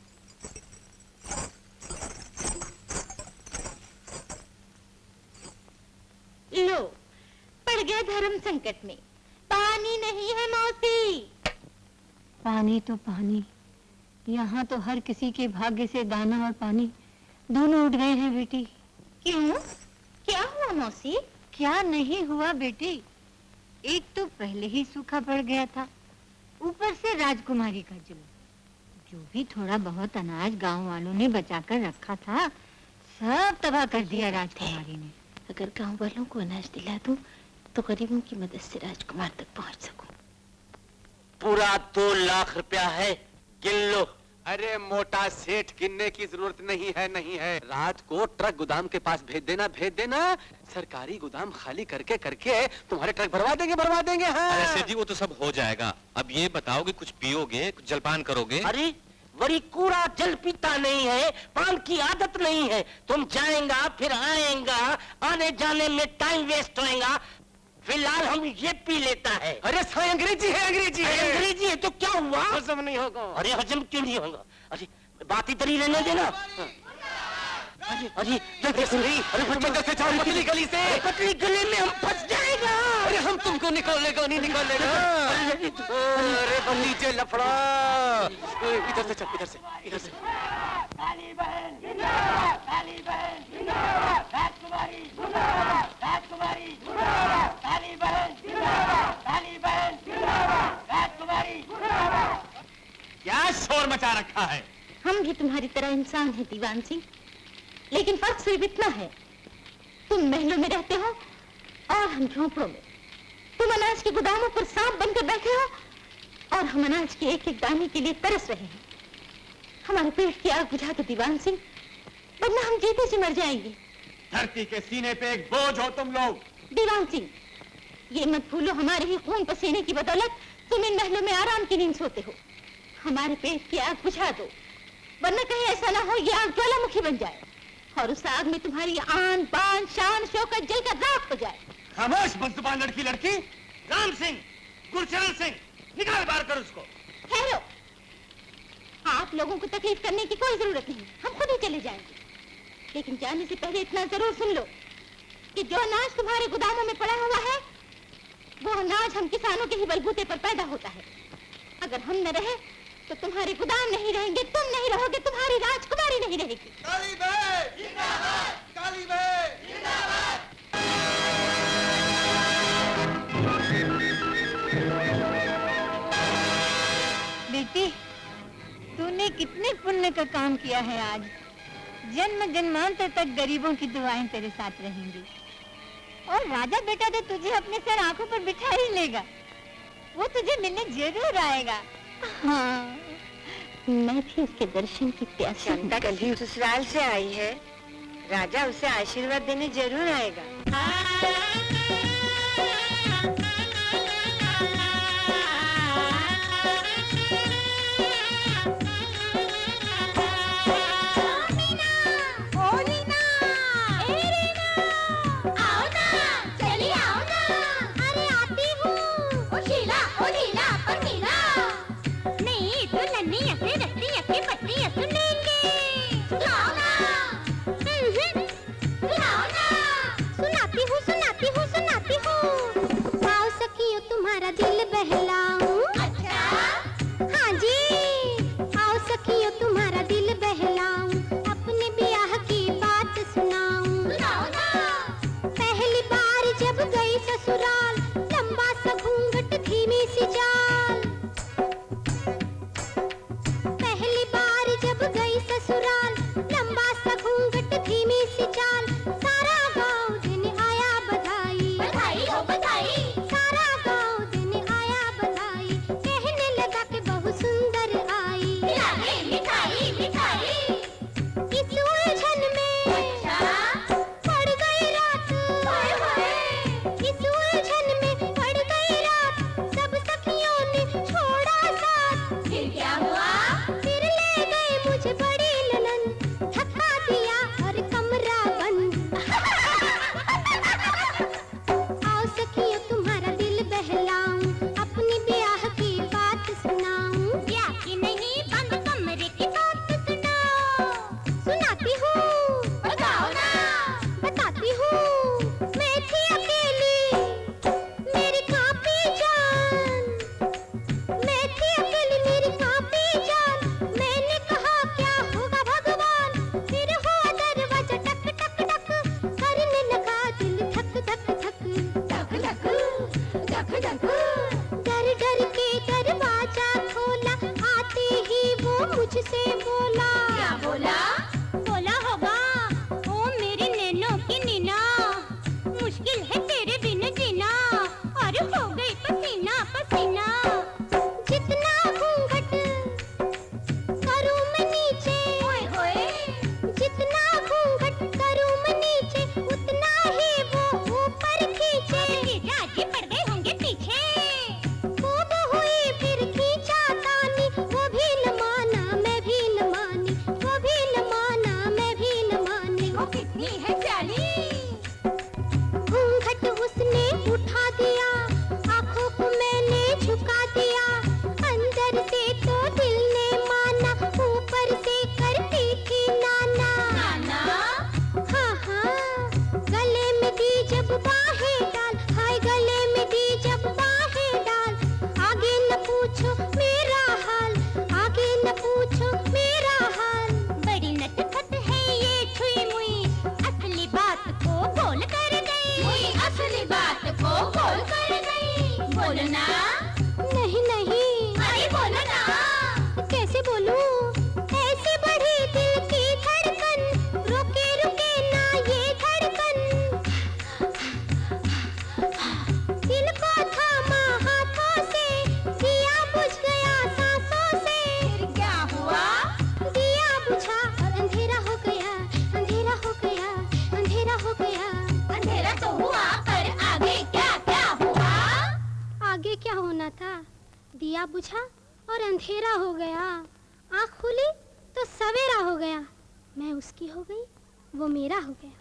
लो, पड़ गया धर्म संकट में। पानी नहीं है मौसी। पानी तो पानी, यहाँ तो हर किसी के भाग्य से दाना और पानी दोनों उठ गए हैं बेटी। क्यों? क्या हुआ मौसी? क्या नहीं हुआ बेटी, एक तो पहले ही सूखा पड़ गया था, ऊपर से राजकुमारी का जुल्म। जो भी थोड़ा बहुत अनाज गांव वालों ने बचा कर रखा था, सब तबाह कर दिया राजकुमारी ने। अगर गांव वालों को अनाज दिला दूं, तो गरीबों की मदद से राजकुमार तक पहुंच सकूं। पूरा 2 लाख रुपया है, गिन लो। अरे मोटा सेठ, गिनने की जरूरत नहीं है, नहीं है। रात को ट्रक गोदाम के पास भेज देना, भेज देना। सरकारी गोदाम खाली करके करके तुम्हारे ट्रक भरवा देंगे। हाँ। अरे सेठ जी, वो तो सब हो जाएगा। अब ये बताओ कि कुछ पियोगे, कुछ जलपान करोगे? अरे वरी कूड़ा जल पीता नहीं है, पान की आदत नहीं है। तुम जाएगा फिर आएगा, आने जाने में टाइम वेस्ट होएगा। फिलहाल हम ये पी लेता है। अरे अंग्रेजी है, अंग्रेजी है। अंग्रेजी है तो क्या हुआ? हजम नहीं होगा। अरे हजम क्यों नहीं होगा? अरे बात इतनी रहने देना। अरे जल्दी से जाओ, पतली गली से। पतली गली में हम फंस जाएगा। अरे हम तुमको निकालेगा नहीं, निकालेगा। अरे नीचे लफड़ा। इधर से चल, इधर से, इधर से। काली बहन जिंदाबाद, काली बहन जिंदाबाद, राजकुमारी जिंदाबाद, राजकुमारी जिंदाबाद, काली बहन जिंदाबाद, काली बहन जिंदाबाद, राजकुमारी जिंदाबाद। क्या शोर मचा रखा है? हम भी तुम्हारी तरह इंसान हैं दीवान सिंह, लेकिन फर्क सिर्फ इतना है, तुम महलों में रहते हो और हम झोंपड़ों में। तुम अनाज के गोदामों पर सांप बनकर बैठे हो और हम अनाज के एक एक दाने के लिए तरस रहे हैं। हमारे पेट की आग बुझा दो दीवान सिंह, वरना हम जीते से मर जाएंगे। धरती के सीने पे एक बोझ हो तुम लोग। दीवान सिंह, ये मत भूलो, हमारे ही खून पसीने की बदौलत तुम इन महलों में आराम की नींद सोते हो। हमारे पेट की आग बुझा दो, वरना कहीं ऐसा ना हो ये आग ज्वालामुखी बन जाए और उस आग में तुम्हारी आन बान शान शौकत जलकर राख हो जाए। खामोश बदजुबान लड़की। राम सिंह, गुरचरण सिंह, निकाल बाहर कर उसको। ठहरो, आप लोगों को तकलीफ करने की कोई जरूरत नहीं, हम खुद ही चले जाएंगे। लेकिन जाने से पहले इतना जरूर सुन लो कि जो अनाज तुम्हारे गोदामों में पड़ा हुआ है वो अनाज हम किसानों के ही बलबूते पर पैदा होता है। अगर हम न रहे तो तुम्हारे गोदाम नहीं रहेंगे, तुम नहीं रहोगे, तुम्हारी राजकुमारी नहीं रहेगी। काली बहन जिंदाबाद, काली बहन जिंदाबाद। बेटी, तूने कितने पुण्य का काम किया है आज। जन्म जन्मांतर तक गरीबों की दुआएं तेरे साथ रहेंगी। और राजा बेटा तो तुझे अपने सर आंखों पर बिठा ही लेगा। वो तुझे मिलने जरूर आएगा। हाँ, मैं भी उसके दर्शन की प्यासी हूँ। चंदा कल ही ससुराल से आई है, राजा उसे आशीर्वाद देने जरूर आएगा। तुम्हारा दिल बहलाऊं। अच्छा? हाँ जी, आओ सखियो तुम्हारा दिल बहलाऊं, अपने ब्याह की बात सुनाऊं। सुनाओ ना। पहली बार जब गई ससुराल, लंबा सा घूंघट धीमी सी चाल। पहली बार जब गई ससुराल, लंबा सा घूंघट धीमी सी चाल। सारा गाँव देने आया बधाई। बधाई हो बधाई। दिया बुझा और अंधेरा हो गया। आँख खुली तो सवेरा हो गया। मैं उसकी हो गई, वो मेरा हो गया।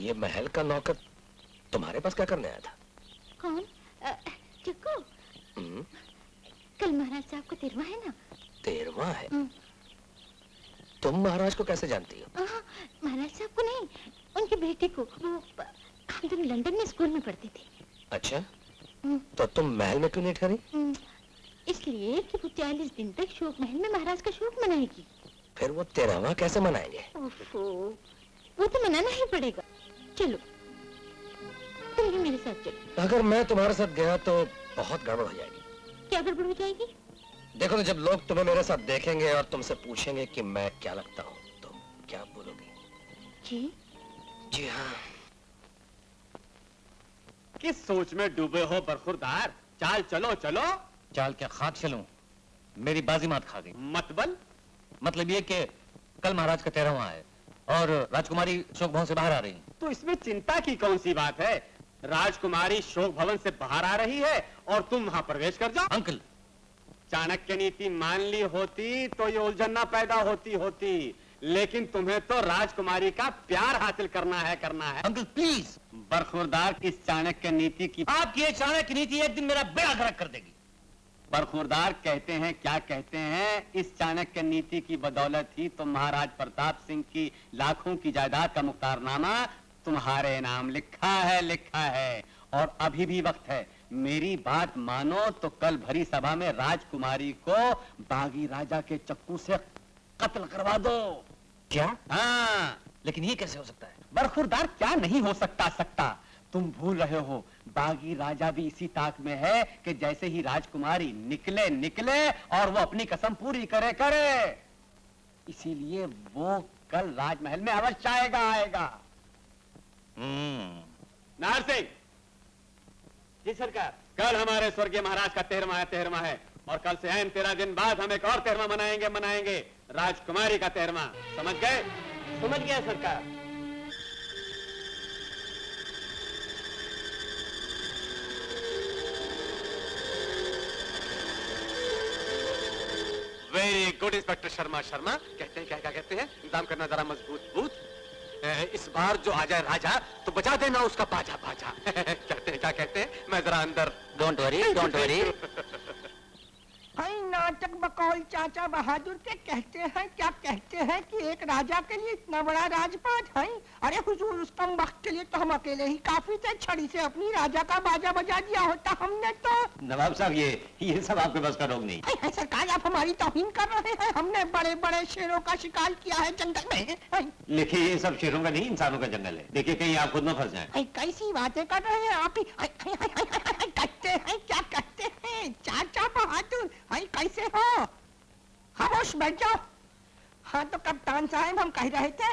ये महल का नौकर तुम्हारे पास क्या करने आया था? कौन? चिक्कू, कल महाराज साहब को 13वां है ना? 13वां है? तुम महाराज को कैसे जानती हो? महाराज साहब को नहीं, उनकी बेटी को। वो हम दोनों लंदन में स्कूल में पढ़ते थे। अच्छा, तो तुम महल में क्यों नहीं ठहरी? इसलिए कि वो 40 दिन तक शोक महल में महाराज का शोक मनाएगी। फिर वो 13वां कैसे मनाएंगे? वो तो मनाना ही पड़ेगा। चलो, तुम भी मेरे साथ चलो। अगर मैं तुम्हारे साथ गया तो बहुत गड़बड़ हो जाएगी। क्या गड़बड़ हो जाएगी? देखो, तो जब लोग तुम्हें मेरे साथ देखेंगे और तुमसे पूछेंगे कि मैं क्या लगता हूँ, तो क्या बोलोगी? जी? जी हाँ। किस सोच में डूबे हो बरखुरदार? चाल चलो चलो। चाल क्या खाक चलूं? मेरी बाजी मात खा गई। मतलब ये कि कल महाराज का 13वां है और राजकुमारी शोक भवन से बाहर आ रही है। तो इसमें चिंता की कौन सी बात है? राजकुमारी शोक भवन से बाहर आ रही है और तुम वहां प्रवेश कर जाओ। अंकल, चाणक्य नीति मान ली होती तो ये उलझन ना पैदा होती, लेकिन तुम्हें तो राजकुमारी का प्यार हासिल करना है। Uncle please. बरखुरदार, इस चाणक्य नीति की आपकी ये चाणक्य नीति एक दिन मेरा बेड़ा गर्क कर देगी। बरखुरदार कहते हैं, क्या कहते हैं, इस चाणक्य नीति की बदौलत ही तो महाराज प्रताप सिंह की लाखों की जायदाद का मुख्तारनामा तुम्हारे नाम लिखा है। और अभी भी वक्त है। मेरी बात मानो तो कल भरी सभा में राजकुमारी को बागी राजा के चक्कू से कत्ल करवा दो। क्या? हाँ। लेकिन ये कैसे हो सकता है? बरखुरदार, क्या नहीं हो सकता? तुम भूल रहे हो, बागी राजा भी इसी ताक में है कि जैसे ही राजकुमारी निकले और वो अपनी कसम पूरी करे। इसीलिए वो कल राजमहल में अवश्य आएगा। नार सिंह। जी सरकार। कल हमारे स्वर्गीय महाराज का 13वां है और कल से 13 दिन बाद हम एक और 13वां मनाएंगे। राजकुमारी का 13वां। समझ गए? समझ गया सरकार। Very good inspector Sharma. कहते हैं, क्या कहते हैं? इंतजाम करना जरा मजबूत। इस बार जो आ जाए राजा तो बजा देना उसका बाजा। क्या कहते हैं? मैं जरा अंदर। Don't worry. हाय नाटक बकौल चाचा बहादुर के कहते हैं, क्या कहते हैं कि एक राजा के लिए इतना बड़ा राजपाट है। अरे हुजूर, उस कम वक्त के लिए तो हम अकेले ही काफी थे। छड़ी से अपनी राजा का बाजा बजा दिया होता हमने तो। नवाब साहब, ये सब आपके बस का रोग नहीं। हाय सरकार, आप हमारी तौहीन कर रहे हैं। हमने बड़े बड़े शेरों का शिकार किया है जंगल में। देखिए, ये सब शेरों का नहीं, इंसानों का जंगल है। देखिए कहीं आप खुद में फंस जाएं। कैसी बातें कर रहे हैं आप ही? कहते हैं, क्या कहते हैं चाचा बहादुर? कैसे हो? खामोश बैठ जाओ। हाँ तो कप्तान साहब, हम कह रहे थे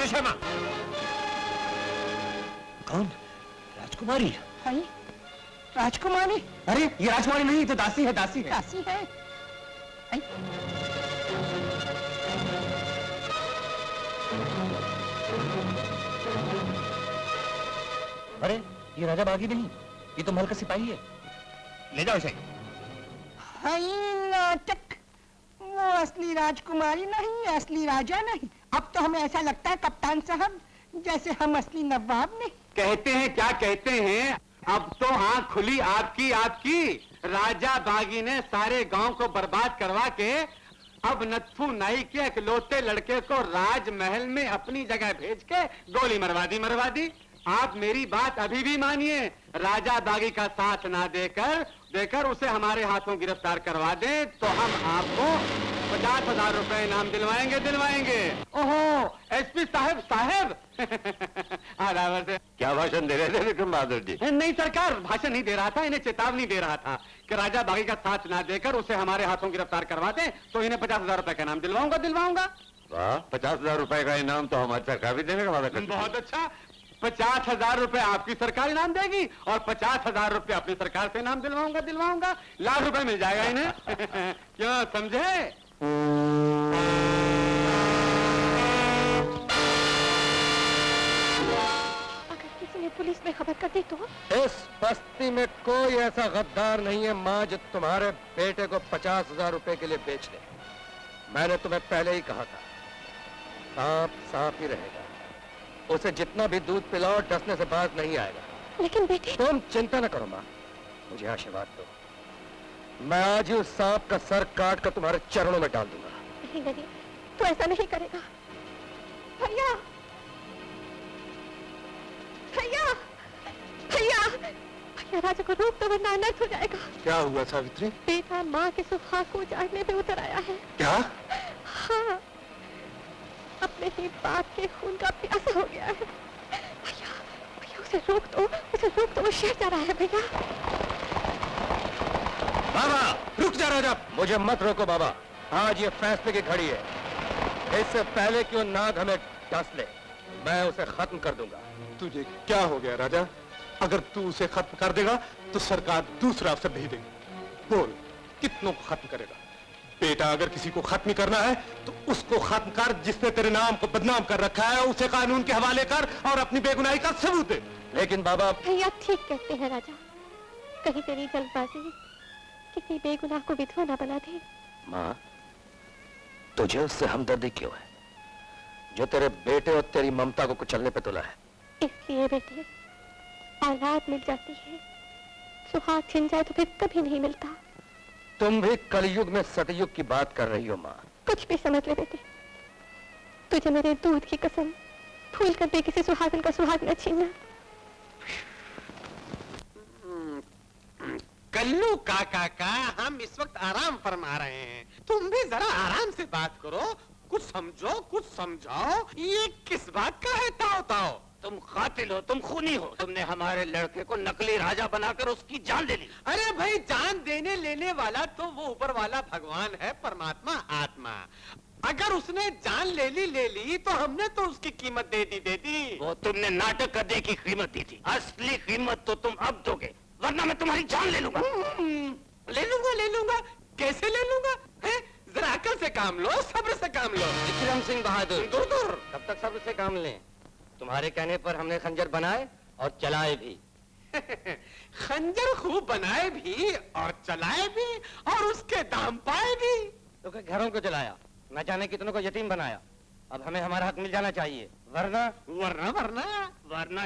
शर्मा। कौन? राजकुमारी? राजकुमारी? अरे ये राजकुमारी नहीं, तो दासी है। दासी है। अरे ये राजा बागी नहीं, ये तो महल का सिपाही है। ले जाओ इसे। नाटक। वो असली राजकुमारी नहीं, असली राजा नहीं। अब तो हमें ऐसा लगता है कप्तान साहब जैसे हम असली नवाब नहीं। कहते हैं, क्या कहते हैं, अब तो आंख खुली आपकी। राजा बागी ने सारे गांव को बर्बाद करवा के अब नत्थू नाई के इकलौते लड़के को राजमहल में अपनी जगह भेज के गोली मरवा दी। आप मेरी बात अभी भी मानिए। राजा बागी का साथ ना देकर उसे हमारे हाथों गिरफ्तार करवा दें तो हम आपको 50,000 रुपए इनाम दिलवाएंगे। ओहो, एसपी साहब। क्या भाषण दे रहे थे विक्रम बहादुर जी? नहीं सरकार, भाषण नहीं दे रहा था, इन्हें चेतावनी दे रहा था कि राजा बागी का साथ ना देकर उसे हमारे हाथों गिरफ्तार करवा दें तो इन्हें 50,000 रुपए का इनाम दिलवाऊंगा। वाह, 50,000 रुपए का इनाम तो हमारी सरकार भी देने का वादा करती है। बहुत अच्छा। 50,000 रुपए आपकी सरकार इनाम देगी और 50,000 रुपए अपनी सरकार से इनाम दिलवाऊंगा। लाख रुपए मिल जाएगा इन्हें। क्यों, समझे? पुलिस में खबर कर दी तो? इस बस्ती में कोई ऐसा गद्दार नहीं है माँ जो तुम्हारे बेटे को 50,000 रुपए के लिए बेच ले। मैंने तुम्हें पहले ही कहा था, सांप सांप ही रहेगा, उसे जितना भी दूध पिलाओ डसने से बाज नहीं आएगा। लेकिन बेटे, तुम चिंता न करो माँ, मुझे आशीर्वाद दो, मैं आज ही उस सांप का सर काट कर तुम्हारे चरणों में डाल दूंगा। नहीं नहीं, तू ऐसा नहीं करेगा। भैया भैया भैया भैया, राजा को रोक दो वरना अनर्थ हो जाएगा। क्या हुआ सावित्री? बेटा माँ के सुहाग को उजाड़ने पे उतर आया है। क्या? हाँ, अपने ही बाप के खून का प्यासा हो गया है। भैया भैया, उसे रोक दो, वो शहर जा रहा है। भैया बाबा रुक जा राजा। मुझे मत रोको बाबा, आज ये फैसले की घड़ी है। इससे पहले कि वो नाग हमें डस ले, मैं उसे खत्म कर दूंगा। तुझे क्या हो गया राजा? अगर तू उसे खत्म कर देगा तो सरकार दूसरा अफसर भेजेगी। बोल, कितनों को खत्म करेगा? बेटा, अगर किसी को खत्म करना है तो उसको खत्म कर जिसने तेरे नाम को बदनाम कर रखा है, उसे कानून के हवाले कर और अपनी बेगुनाही का सबूत दे। लेकिन बाबा, भैया ठीक कहते हैं राजा, कहीं तेरी जल्दबाजी किसी बेगुनाह को विधवा न बना दे। माँ, तुझे उससे हमदर्दी क्यों है जो तेरे बेटे और तेरी ममता को कुचलने पे तुला है? इसलिए बेटे, औलाद मिल जाती है, सुहाग छिन जाए तो फिर कभी नहीं मिलता। तुम भी कलयुग में सतयुग की बात कर रही हो माँ। कुछ भी समझ ले बेटे, तुझे मेरे दूध की कसम, भूल कर भी किसी सुहागन का सुहाग न छीनना। कल्लू काका का हम इस वक्त आराम फरमा रहे हैं, तुम भी जरा आराम से बात करो, कुछ समझो, कुछ समझाओ। ये किस बात का है ताओ ताओ? तुम कातिल हो, तुम खूनी हो, तुमने हमारे लड़के को नकली राजा बनाकर उसकी जान ले ली। अरे भाई, जान देने लेने वाला तो वो ऊपर वाला भगवान है, परमात्मा, आत्मा। अगर उसने जान ले ली तो हमने तो उसकी कीमत दे दी। वो तुमने नाटक करने की कीमत दी थी, असली कीमत तो तुम अब दोगे, वरना मैं तुम्हारी जान ले लूंगा। ले लूंगा। कैसे ले लूंगा? जरा अकल से काम लो, सब्र से काम लो। विक्रम सिंह बहादुर, दूर कब तक सब्र से काम लें? तुम्हारे कहने पर हमने खंजर बनाए और चलाए भी। खंजर खूब बनाए भी और चलाए भी और उसके दाम पाए भी। तो क्या घरों को चलाया, न जाने कितनों को यतीम बनाया। अब हमें हमारा हक मिल जाना चाहिए, वरना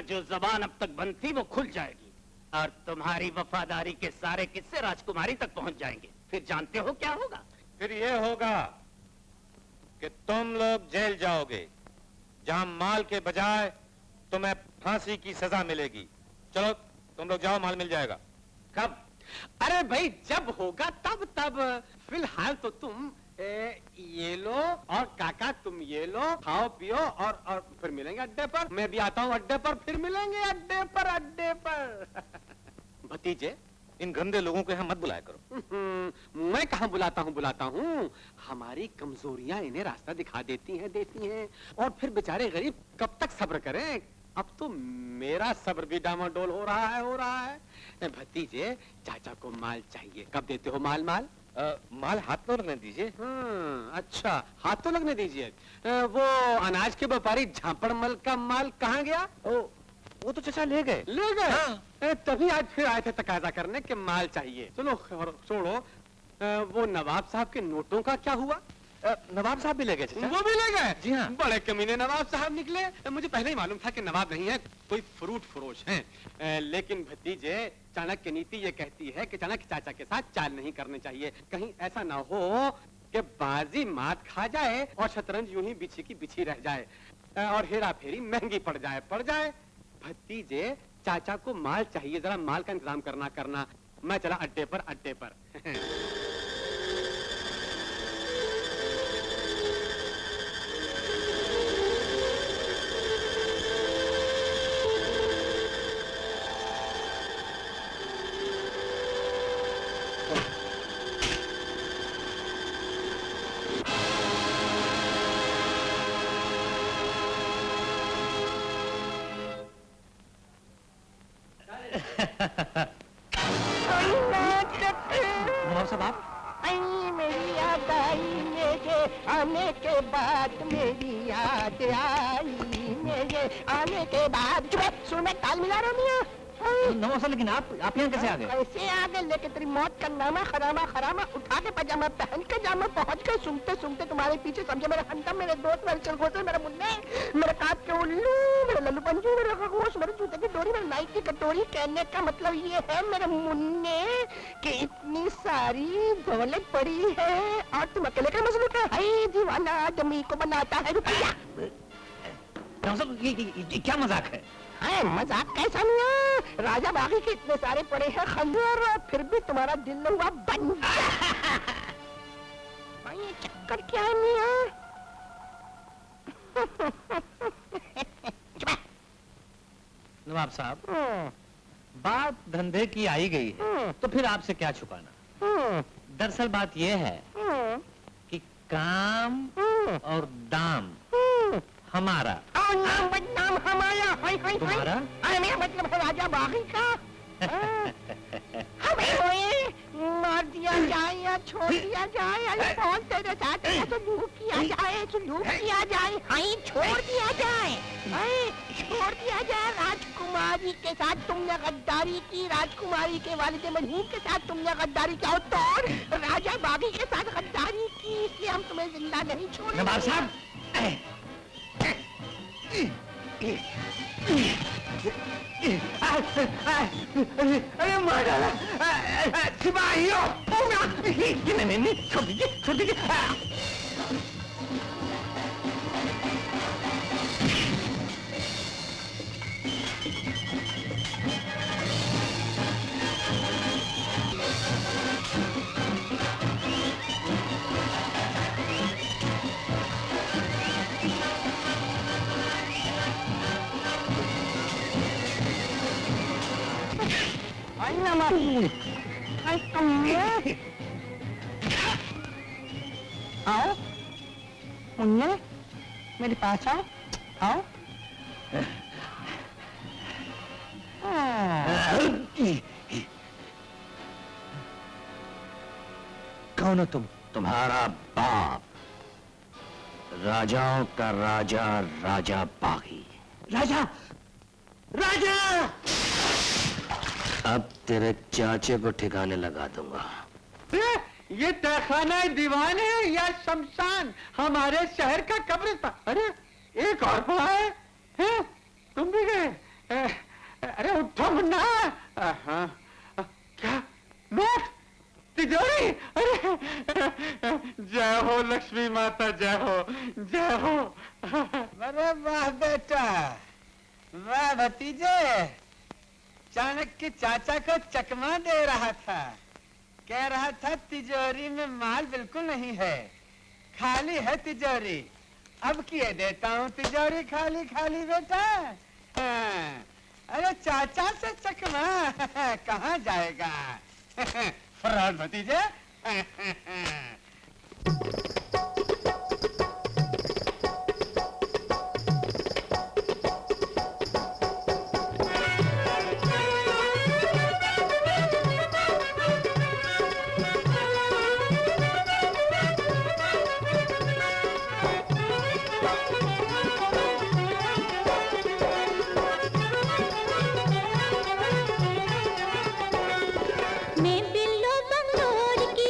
जो जबान अब तक बंद थी वो खुल जाएगी और तुम्हारी वफादारी के सारे किस्से राजकुमारी तक पहुंच जाएंगे। फिर जानते हो क्या होगा? फिर ये होगा कि तुम लोग जेल जाओगे, जहां माल के बजाय तुम्हें फांसी की सजा मिलेगी। चलो तुम लोग जाओ, माल मिल जाएगा। कब? अरे भाई, जब होगा तब। फिलहाल तो तुम ये लो और काका तुम ये लो, खाओ पियो और फिर मिलेंगे अड्डे पर। मैं भी आता हूँ अड्डे पर, फिर मिलेंगे अड्डे पर। भतीजे, इन गंदे लोगों को यहाँ मत बुलाया करो। मैं कहाँ बुलाता हूँ। हमारी कमजोरियां इन्हें रास्ता दिखा देती हैं और फिर बेचारे गरीब कब तक सब्र करें। अब तो मेरा सब्र भी डामाडोल हो रहा है। भतीजे, चाचा को माल चाहिए, कब देते हो माल? माल हाथ तो लगने दीजिए। अच्छा, हाथ तो लगने दीजिए। वो अनाज के व्यापारी झापड़मल का माल कहाँ गया? वो तो चाचा ले गए। हाँ। तभी आज फिर आए थे तकाजा करने के माल चाहिए। चलो छोड़ो, वो नवाब साहब के नोटों का क्या हुआ? नवाब साहब भी ले गए चाचा। वो भी ले गए? जी हाँ। बड़े कमीने नवाब साहब निकले। मुझे पहले ही मालूम था कि नवाब नहीं है, कोई फ्रूट फरोश हैं। लेकिन भतीजे, चाणक्य नीति ये कहती है कि चाणक्य चाचा के साथ चाल नहीं करनी चाहिए। कहीं ऐसा ना हो कि बाजी मात खा जाए और शतरंज यूं ही बिछी की बिछी रह जाए और हेरा फेरी महंगी पड़ जाए। भतीजे, चाचा को माल चाहिए, जरा माल का इंतजाम करना। मैं चला अड्डे पर। सब आप? आई मेरी याद आई मेरे आने के बाद, मेरी याद आई मेरे आने के बाद। सुन मैं ताल मिला रहा हूँ। नमस्ते, लेकिन आप यहाँ कैसे आ गए? कैसे आ गए? लेके तेरी मौत का नामा खरामा खरामा उठा के पजामा पहन के जामा पहुंच गए, सुनते सुनते तुम्हारे पीछे समझे मेरे हंटा, मेरे दोस्त, मेरे चलगोसे, मेरे मुन्ने, मेरे काट के उल्लू, मेरे लल्लू पंजू, मेरे खरगोश, मेरे जूते की डोरी, मेरे नाइट की कटोरी। कहने का मतलब ये है मेरे मुन्ने कि इतनी सारी दौलत पड़ी है और तुम अकेले का मसलूक है। हाय दीवाना जमी को बनाता है रुपया। ये क्या मजाक है? मजाक कैसा नहीं? राजा बागी के इतने सारे पड़े हैं खंजर, फिर भी तुम्हारा दिल हुआ बन। ये चक्कर क्या है मियां? नवाब साहब, बात धंधे की आई गई है तो फिर आपसे क्या छुपाना। दरअसल बात यह है कि काम और दाम हमारा। नाम बदनाम हमारा। हाय हाय तुम्हारा? मेरा मतलब है राजा बागी का। हमें मार दिया जाए या छोड़ दिया जाए, अरे कौन तेरे साथ सुलूक किया जाए, सुलूक किया जाए, हाय छोड़ दिया जाए, हाय छोड़ दिया जाए। राजकुमारी के साथ तुमने गद्दारी की, राजकुमारी के वालिद मरहूम के साथ तुमने गद्दारी किया तो और राजा बागी के साथ गद्दारी की, इसलिए हम तुम्हें जिंदा नहीं छोड़ेंगे। नवाब साहब, अरे मार डाला सिपाहियों। नहीं, छोड़ दीजिए, छोड़ दीजिए। आओ मुन्ने, मेरे पास आओ, आओ। कौन हो तुम? तुम्हारा बाप, राजाओं का राजा, राजा बागी। राजा, राजा! अब तेरे चाचे को ठिकाने लगा दूंगा। ये तहखाना दीवान है या शमशान? हमारे शहर का कब्रिस्तान। अरे एक और पड़ा है? तुम भी गए? अरे उठो मुन्ना। क्या नोट, तिजोरी? अरे जय हो लक्ष्मी माता, जय हो, जय हो। अरे वाह बेटा, वाह भतीजे। चाणक्य चाचा को चकमा दे रहा था, कह रहा था तिजोरी में माल बिल्कुल नहीं है, खाली है तिजोरी। अब किए देता हूँ तिजोरी खाली खाली बेटा। हाँ। अरे चाचा से चकमा कहाँ जाएगा? फरार भतीजे। मैं बिल्लो बंगलोर की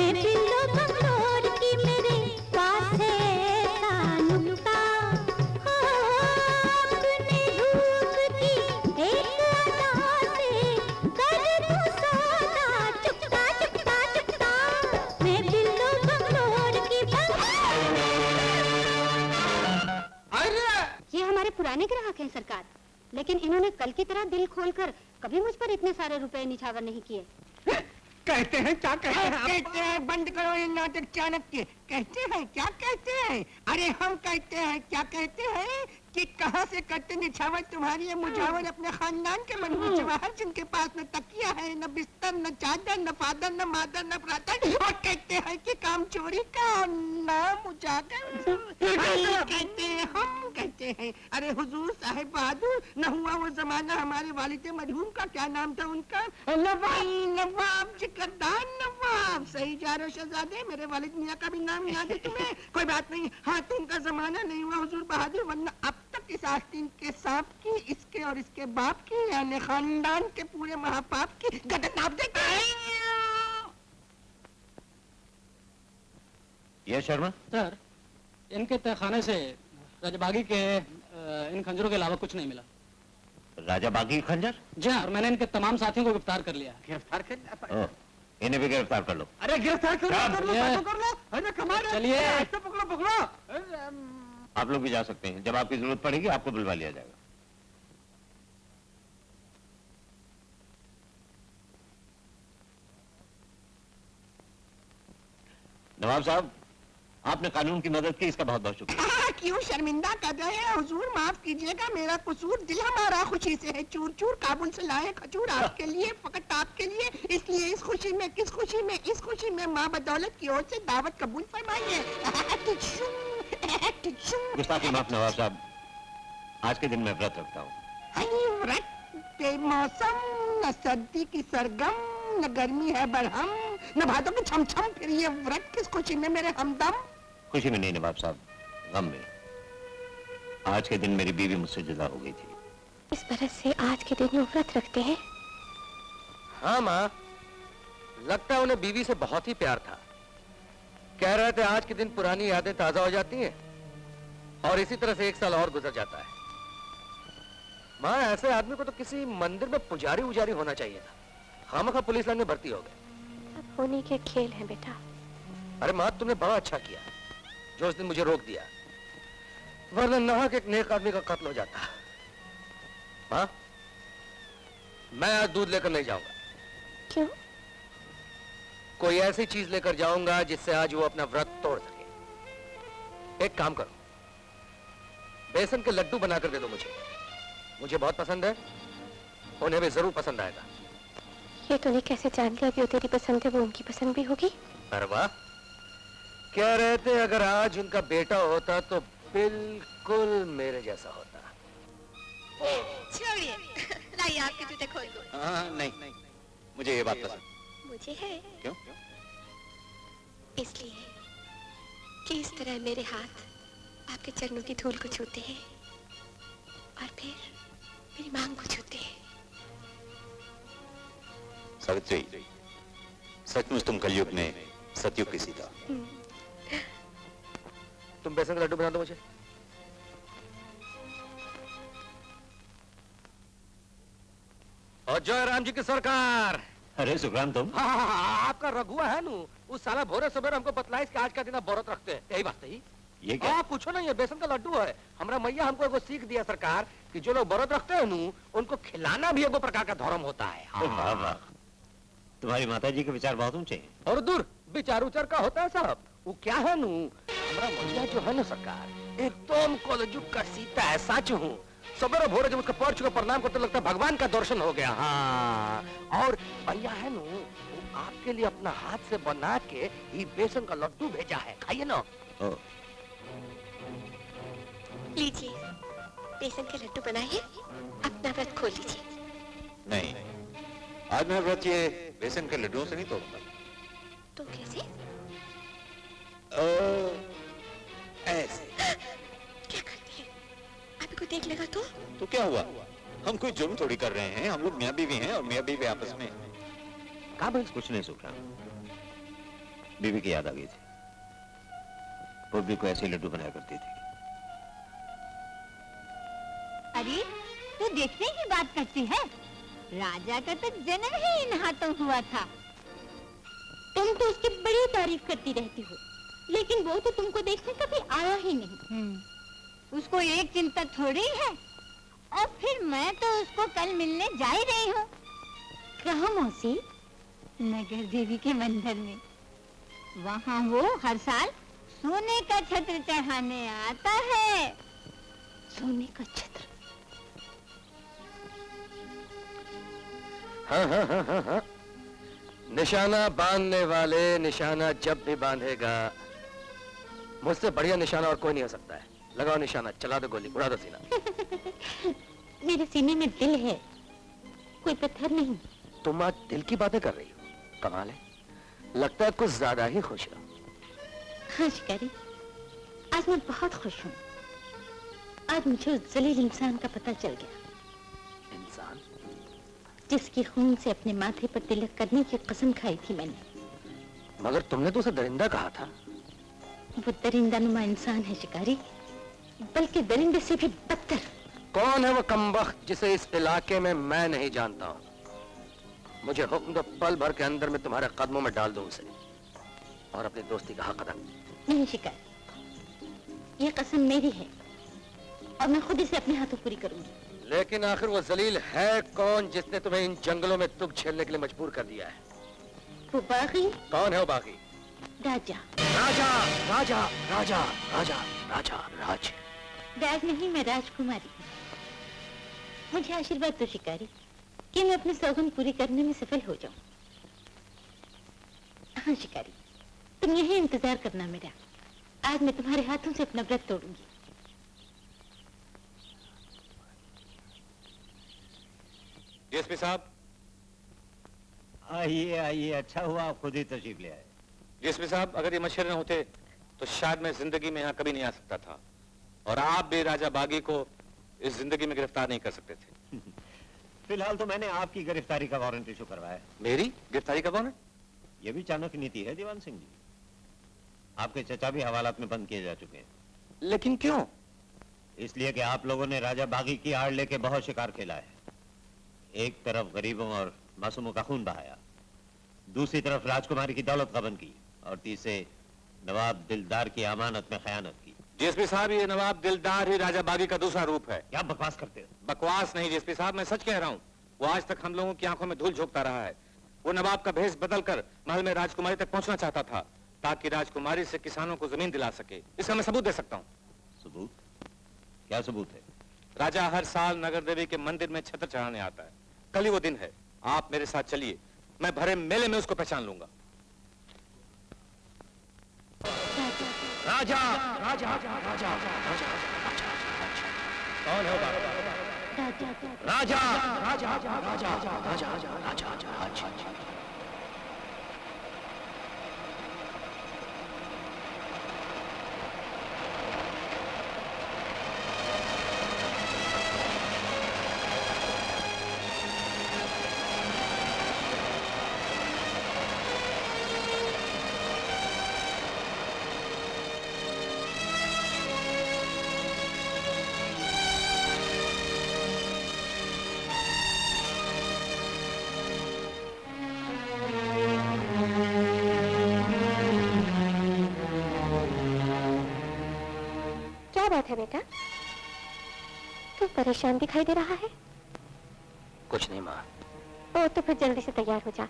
मैं बिल्लो बंगलोर की मेरे पास है ऐसा नुक्ता, अपने रूप की एक अदा से कर दूं सौदा चुकता चुकता चुकता, मैं बिल्लो बंगलोर की ये हमारे पुराने ग्राहक हैं सरकार, लेकिन इन्होंने कल की तरह दिल खोलकर कभी मुझ पर इतने सारे रुपए निछावर नहीं किए। कहते हैं क्या कहते हैं? कहते हैं बंद करो ये नाटक चाणक्य। कहते हैं क्या कहते हैं? अरे हम कहते हैं क्या कहते हैं कि कहाँ से करते निछावर तुम्हारी ये मुझावर अपने खानदान के मनहूस जवाहर जिनके पास न तकिया है, न बिस्तर, न चादर, न फादर, न मादर, न ब्रादर, और कहते हैं कि काम चोरी का और नाम उजागर। कहते हैं हम कहते हैं। अरे हुजूर साहिब बहादुर, न हुआ वो जमाना हमारे वालिद मरहूम का, क्या नाम था उनका? नवाब जिकरदार नवाब। सही जा रहे हो शहजादे, मेरे वालिद मियाँ का भी नाम याद है तुम्हें? कोई बात नहीं, हाँ तुमका जमाना नहीं हुआ हुजूर बहादुर, वरना अब तक इस आस्तीन के सांप की, इसके और इसके बाप की, यानी खानदान के पूरे महापाप की गदर नाप देते हैं। ये शर्मा सर, इनके तहखाने से राजाबागी के इन खंजरों के अलावा कुछ नहीं मिला। राजाबागी खंजर? जी हाँ, और मैंने इनके तमाम साथियों को गिरफ्तार कर लिया। गिरफ्तार कर? इन्हें भी गिरफ्तार कर लो। अरे गिरफ्तार कर लो। अरे कमाल है। चलिए। ऐसे पकड़ो। आप लोग भी जा सकते हैं, जब आपकी जरूरत पड़ेगी आपको बुलवा लिया जाएगा। नवाब साहब, आपने कानून की मदद की, इसका बहुत बहुत शुक्रिया। क्यों शर्मिंदा कर रहे हैं हुजूर, माफ कीजिएगा, मेरा कसूर, दिल हमारा खुशी से है चूर चूर, काबुल से लाए खजूर आपके लिए, फकत आपके लिए, इसलिए इस खुशी में, किस खुशी में, इस खुशी में माँ बदौलत की ओर से दावत कबूल फरमाइए। गुस्ताखी माफ नवाब साहब, आज के दिन मैं व्रत रखता हूँ। व्रत बेमौसम, न सर्दी की सरगम, न गर्मी है बरहम, न भादों की छमछम, फिर ये व्रत किस खुशी में मेरे हमदम? खुशी में नहीं नवाब साहब, गम में। आज के दिन मेरी बीवी मुझसे जुदा हो गई थी। इस बरस से आज के दिन वो व्रत रखते हैं। हाँ माँ, लगता है उन्हें बीवी से बहुत ही प्यार था। कह रहे थे आज के दिन पुरानी यादें ताजा हो जाती हैं और इसी तरह से एक साल और गुजर जाता है। माँ, ऐसे आदमी को तो किसी मंदिर में पुजारी उजारी होना चाहिए था, खामखा पुलिस लाइन में भर्ती हो गए। सब होने के खेल हैं बेटा। अरे माँ, तुमने बड़ा अच्छा किया जो उस दिन मुझे रोक दिया, वरना नाहक एक नेक आदमी का कत्ल हो जाता। माँ, मैं आज दूध लेकर नहीं जाऊंगा। क्यों? कोई ऐसी चीज लेकर जाऊंगा जिससे आज वो अपना व्रत तोड़ सके। एक काम करो, बेसन के लड्डू बनाकर दे दो मुझे बहुत पसंद है, उन्हें भी जरूर पसंद आएगा। ये तूने कैसे जान लिया कि वो तेरी पसंद है, वो उनकी पसंद भी होगी? अरे वाह, कह रहे थे अगर आज उनका बेटा होता तो बिल्कुल मेरे जैसा होता। छोड़िए, लाइए आपके जूते खोल दो। हाँ, नहीं, मुझे ये बात पसंद। मुझे है। क्यों? इसलिए कि इस तरह मेरे हाथ आपके चरणों की धूल को छूते हैं और फिर मेरी मांग को छूते हैं। सावित्री, सचमुच तुम कलयुग में सतयुग की सीता। तुम बेसन का लड्डू बना दो मुझे। और जय राम जी की सरकार। अरे सुखराम तुम? हाँ, आपका रघुआ है नू, उस साला भोरे सवेरे हमको बतलाइस कि आज का दिन आप व्रत रखते हैं। यही बात है? ये क्या? पूछो ना, ये बेसन का लड्डू है। हमारा मैया हमको एगो सीख दिया सरकार कि जो लोग व्रत रखते हैं नू, उनको खिलाना भी एगो प्रकार का धर्म होता है। वाह वाह, तुम्हारी माता जी के विचार बहुत ऊंचे हैं। और दूर विचार उचार का होता है साहब। वो क्या है नू, हमारा मैया जो है ना सरकार, एकदम कलयुग का सीता है, सच हूँ। सवेरे भोरे जब उसका पैर छू प्रणाम करते लगता है भगवान का दर्शन हो गया। हाँ, और भैया है नू, वो आपके लिए अपना हाथ से बना के ये बेसन का लड्डू भेजा है, खाइए ना। लीजिए, बेसन के लड्डू बनाइए, अपना व्रत खोल लीजिए। नहीं, आज मैं व्रत ये बेसन के लड्डुओं से नहीं तोड़ूंगा। तो कैसे? ऐसे। क्या करती है? अभी को देख लेगा तो क्या हुआ? हम कोई जुर्म थोड़ी कर रहे हैं, हम लोग मियाँ बीवी हैं और मियाँ बीवी आपस में। कहाँ भाई? कुछ नहीं सुख रहा। बीवी की याद आ गई थी। वो भी को ऐसे लड्डू बनाया करती थी। अरे तू देखने की बात करती है, राजा का तो जन्म ही इन हाथों हुआ था। तुम तो उसकी बड़ी तारीफ करती रहती हो, लेकिन वो तो तुमको देखने कभी आया ही नहीं। उसको एक चिंता थोड़ी है, और फिर मैं तो उसको कल मिलने जा ही रही हूँ। कहाँ मौसी? नगर देवी के मंदिर में। वहाँ वो हर साल सोने का छत्र चढ़ाने आता है। सोने का छत्र? हाँ। निशाना बांधने वाले निशाना जब भी बांधेगा, मुझसे बढ़िया निशाना और कोई नहीं हो सकता है। लगाओ निशाना, चला दो गोली, उड़ा दो सीना। मेरे सीने में दिल है, कोई पत्थर नहीं। तुम आज दिल की बातें कर रही हो, कमाल है। लगता है कुछ ज्यादा ही खुश हो। हाँ शिकारी, आज मैं बहुत खुश हूँ। आज मुझे उस जलील इंसान का पता चल गया। इंसान? जिसकी खून से अपने माथे पर तिलक करने की कसम खाई थी मैंने। मगर तुमने तो उसे दरिंदा कहा था। वो दरिंदा नुमा इंसान है शिकारी, बल्कि दरिंदे से भी बदतर। कौन है वो कमबख्त जिसे इस इलाके में मैं नहीं जानता हूँ? मुझे हुक्म दो, पल भर के अंदर में तुम्हारे कदमों में डाल दूं उसे, और अपनी दोस्ती का हक अदा। नहीं शिकारी, ये कसम मेरी है और मैं खुद इसे अपने हाथों पूरी करूंगी। लेकिन आखिर वो जलील है कौन जिसने तुम्हें इन जंगलों में दुख झेलने के लिए मजबूर कर दिया है? वो बागी। कौन है वो बागी? राजा। राजा राजा राजा राजा राजा राज। राज नहीं, मैं राजकुमारी हूँ। मुझे आशीर्वाद दो शिकारी कि मैं अपनी सौगंध पूरी करने में सफल हो जाऊं। हाँ शिकारी, तुम यही इंतजार करना मेरा। आज मैं तुम्हारे हाथों से अपना व्रत तोड़ूंगी। डीएसपी साहब। आइए आइए, अच्छा हुआ आप खुद ही तशरीफ ले आए। डीएसपी साहब, अगर ये मशवरे न होते तो शायद मैं जिंदगी में यहाँ कभी नहीं आ सकता था, और आप भी राजा बागी को इस जिंदगी में गिरफ्तार नहीं कर सकते थे। फिलहाल तो मैंने आपकी गिरफ्तारी का वारंट इशू करवाया। मेरी गिरफ्तारी का वारंट? यह भी चाणक्य नीति है दीवान सिंह जी। आपके चचा भी हवालात में बंद किए जा चुके हैं। लेकिन क्यों? इसलिए कि आप लोगों ने राजा बागी की आड़ लेके बहुत शिकार खेला है। एक तरफ गरीबों और मासूमों का खून बहाया, दूसरी तरफ राजकुमारी की दौलत गबन की, और तीसरे नवाब दिलदार की अमानत में खयानत की। डीएसपी साहब, ये नवाब दिलदार ही राजा बागी का दूसरा रूप है। क्या बकवास करते हो? बकवास नहीं डीएसपी साहब, मैं सच कह रहा हूँ। वो आज तक हम लोगों की आंखों में धूल झोंकता रहा है। वो नवाब का भेष बदलकर महल में राजकुमारी तक पहुंचना चाहता था, ताकि राजकुमारी से किसानों को जमीन दिला सके। इसका मैं सबूत दे सकता हूँ। सबूत? क्या सबूत है? राजा हर साल नगर देवी के मंदिर में छत्र चढ़ाने आता है। कल ही वो दिन है। आप मेरे साथ चलिए, मैं भरे मेले में उसको पहचान लूंगा। राजा राजा राजा राजा राजा कौन है बाबा? राजा राजा राजा राजा राजा राजा। बात है बेटा? तू परेशान दिखाई दे रहा है। कुछ नहीं माँ। ओ तो फिर जल्दी से तैयार हो जा,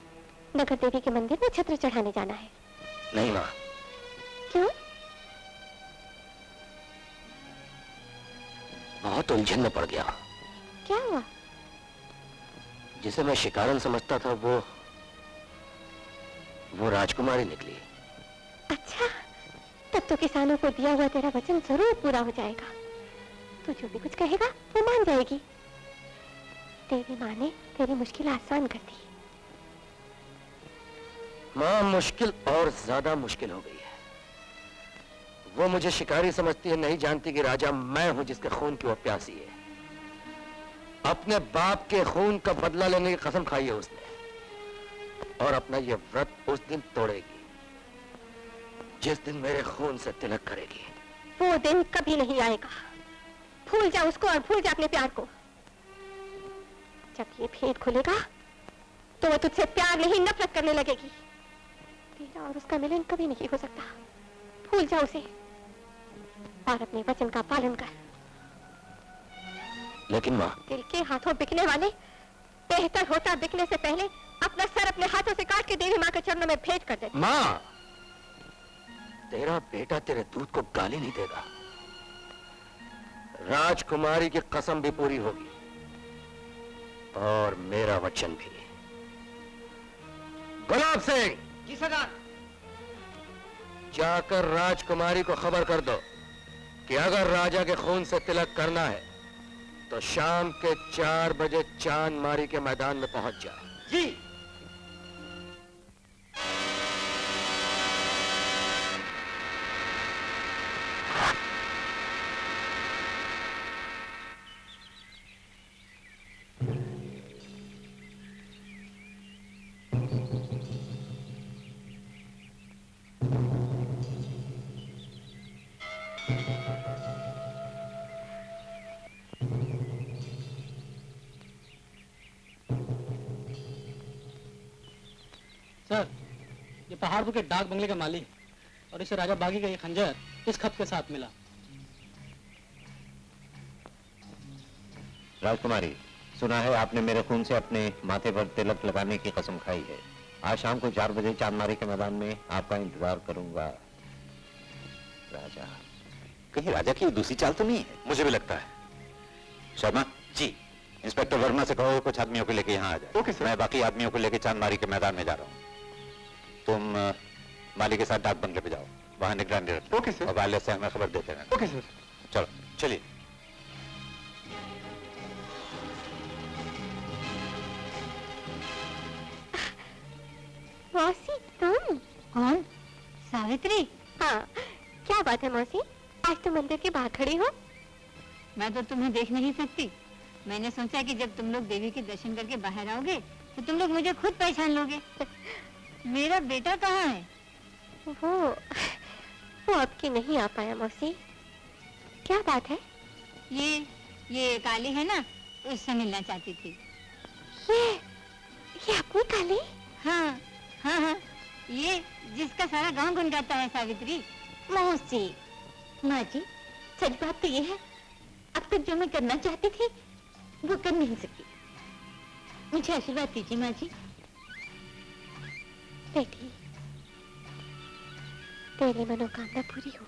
नगर देवी के मंदिर में छत्र चढ़ाने जाना है। नहीं माँ। क्यों? बहुत उलझन में पड़ गया। क्या हुआ? जिसे मैं शिकारन समझता था वो राजकुमारी निकली। अच्छा, तब तो किसानों को दिया हुआ तेरा वचन जरूर पूरा हो जाएगा। तू जो भी कुछ कहेगा वो मान जाएगी। तेरी माँ ने तेरी मुश्किल आसान कर दी। माँ, मुश्किल और ज्यादा मुश्किल हो गई है। वो मुझे शिकारी समझती है, नहीं जानती कि राजा मैं हूं जिसके खून की वो प्यासी है। अपने बाप के खून का बदला लेने की कसम खाई है उसने, और अपना ये व्रत उस दिन तोड़ेगी जिस दिन मेरे खून से तिलक करेगी। वो दिन कभी नहीं आएगा। भूल जा उसको और भूल जा अपने प्यार को। जब ये भेद खुलेगा तो वो तुझसे प्यार नहीं नफरत करने लगेगी। तेरा और उसका मिलन कभी नहीं हो सकता। भूल जा उसे और अपने वचन का पालन कर। लेकिन माँ, दिल के हाथों बिकने वाले बेहतर होता बिकने से पहले अपना सर अपने हाथों से काट के देवी माँ के चरणों में भेंट कर दे। माँ, तेरा बेटा तेरे दूध को गाली नहीं देगा। राजकुमारी की कसम भी पूरी होगी और मेरा वचन भी। गुलाब सिंह, जी सरदार। जाकर राजकुमारी को खबर कर दो कि अगर राजा के खून से तिलक करना है तो शाम के 4 बजे चांद मारी के मैदान में पहुंच जाए। जी। सर, ये पहाड़पुर के डाक बंगले का माली और इसे राजा बागी का ये खंजर इस खत के साथ मिला। राजकुमारी, सुना है आपने मेरे खून से अपने माथे पर तिलक लगाने की कसम खाई है। आज शाम को 4 बजे चांदमारी के मैदान में आपका इंतजार करूंगा। राजा, कहीं राजा की दूसरी चाल तो नहीं है? मुझे भी लगता है। शर्मा जी, इंस्पेक्टर वर्मा से कहो कुछ आदमियों को लेके यहाँ आ जाए। Okay sir. मैं बाकी आदमियों को लेके चांदमारी के मैदान में जा रहा हूँ। तुम माली के साथ डाक बंगले पे जाओ, वहां निगरानी रखो। Okay sir. और वाले से हमें खबर देते रहना। Okay sir. चलो चलिए। मौसी, तुम? कौन? सावित्री? हाँ, क्या बात है मौसी? आज तो मंदिर के बाहर खड़ी हो। मैं तो तुम्हें देख नहीं सकती। मैंने सोचा कि जब तुम लोग देवी के दर्शन करके बाहर आओगे तो तुम लोग मुझे खुद पहचान लोगे। मेरा बेटा कहाँ है? वो आपकी नहीं आ पाया मौसी। क्या बात है? ये काली है ना, उससे मिलना चाहती थी। ये अपनी काली? हाँ हाँ हाँ, ये जिसका सारा गांव गुनगाता है। सावित्री। मौसी। माँ जी, सच बात तो ये है, अब तक जो मैं करना चाहती थी वो कर नहीं सकी। मुझे आशीर्वाद दीजिए माँ जी। बेटी, तेरी मनोकामना पूरी हो।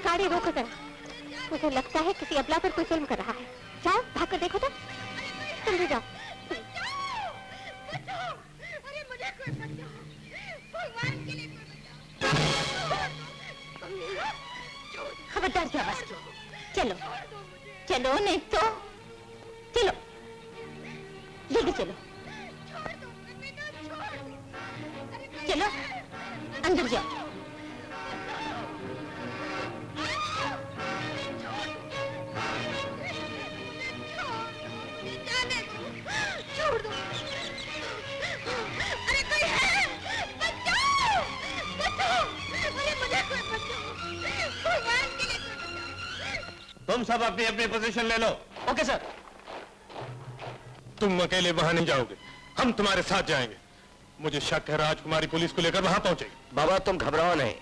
गाड़ी रोको जरा। मुझे लगता है किसी अबला पर कोई जुल्म कर रहा है। जाओ भाग कर देखो तो। जल्दी जाओ। अरे मुझे कोई बचाओ, भगवान के लिए कोई बचाओ। खबरदार क्या बस। चलो चलो, नहीं तो चलो, जल्दी चलो। चलो अंदर जाओ। छोड़ दो। अरे कोई है, बचाओ, बचाओ। अरे मुझे कोई बचाओ, भगवान के लिए कोई बचाओ। तुम सब अपनी अपनी पोजीशन ले लो। Okay sir. तुम अकेले वहां नहीं जाओगे, हम तुम्हारे साथ जाएंगे। मुझे शक है राजकुमारी पुलिस को लेकर वहां पहुंचेगी। बाबा तुम घबराओ नहीं,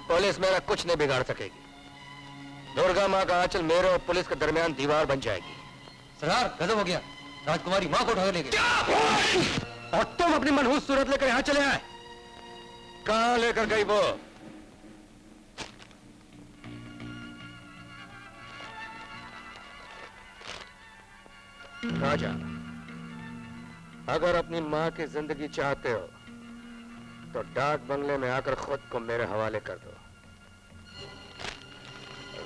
पुलिस मेरा कुछ नहीं बिगाड़ सकेगी। दुर्गा माँ का आंचल मेरे और पुलिस के दरमियान दीवार बन जाएगी। सरदार, गजब हो गया, राजकुमारी माँ को उठा ले गए। और तुम अपनी मनहूस सूरत लेकर यहां चले आए। कहां लेकर गई वो? राजा, अगर अपनी माँ की जिंदगी चाहते हो तो डाक बंगले में आकर खुद को मेरे हवाले कर दो।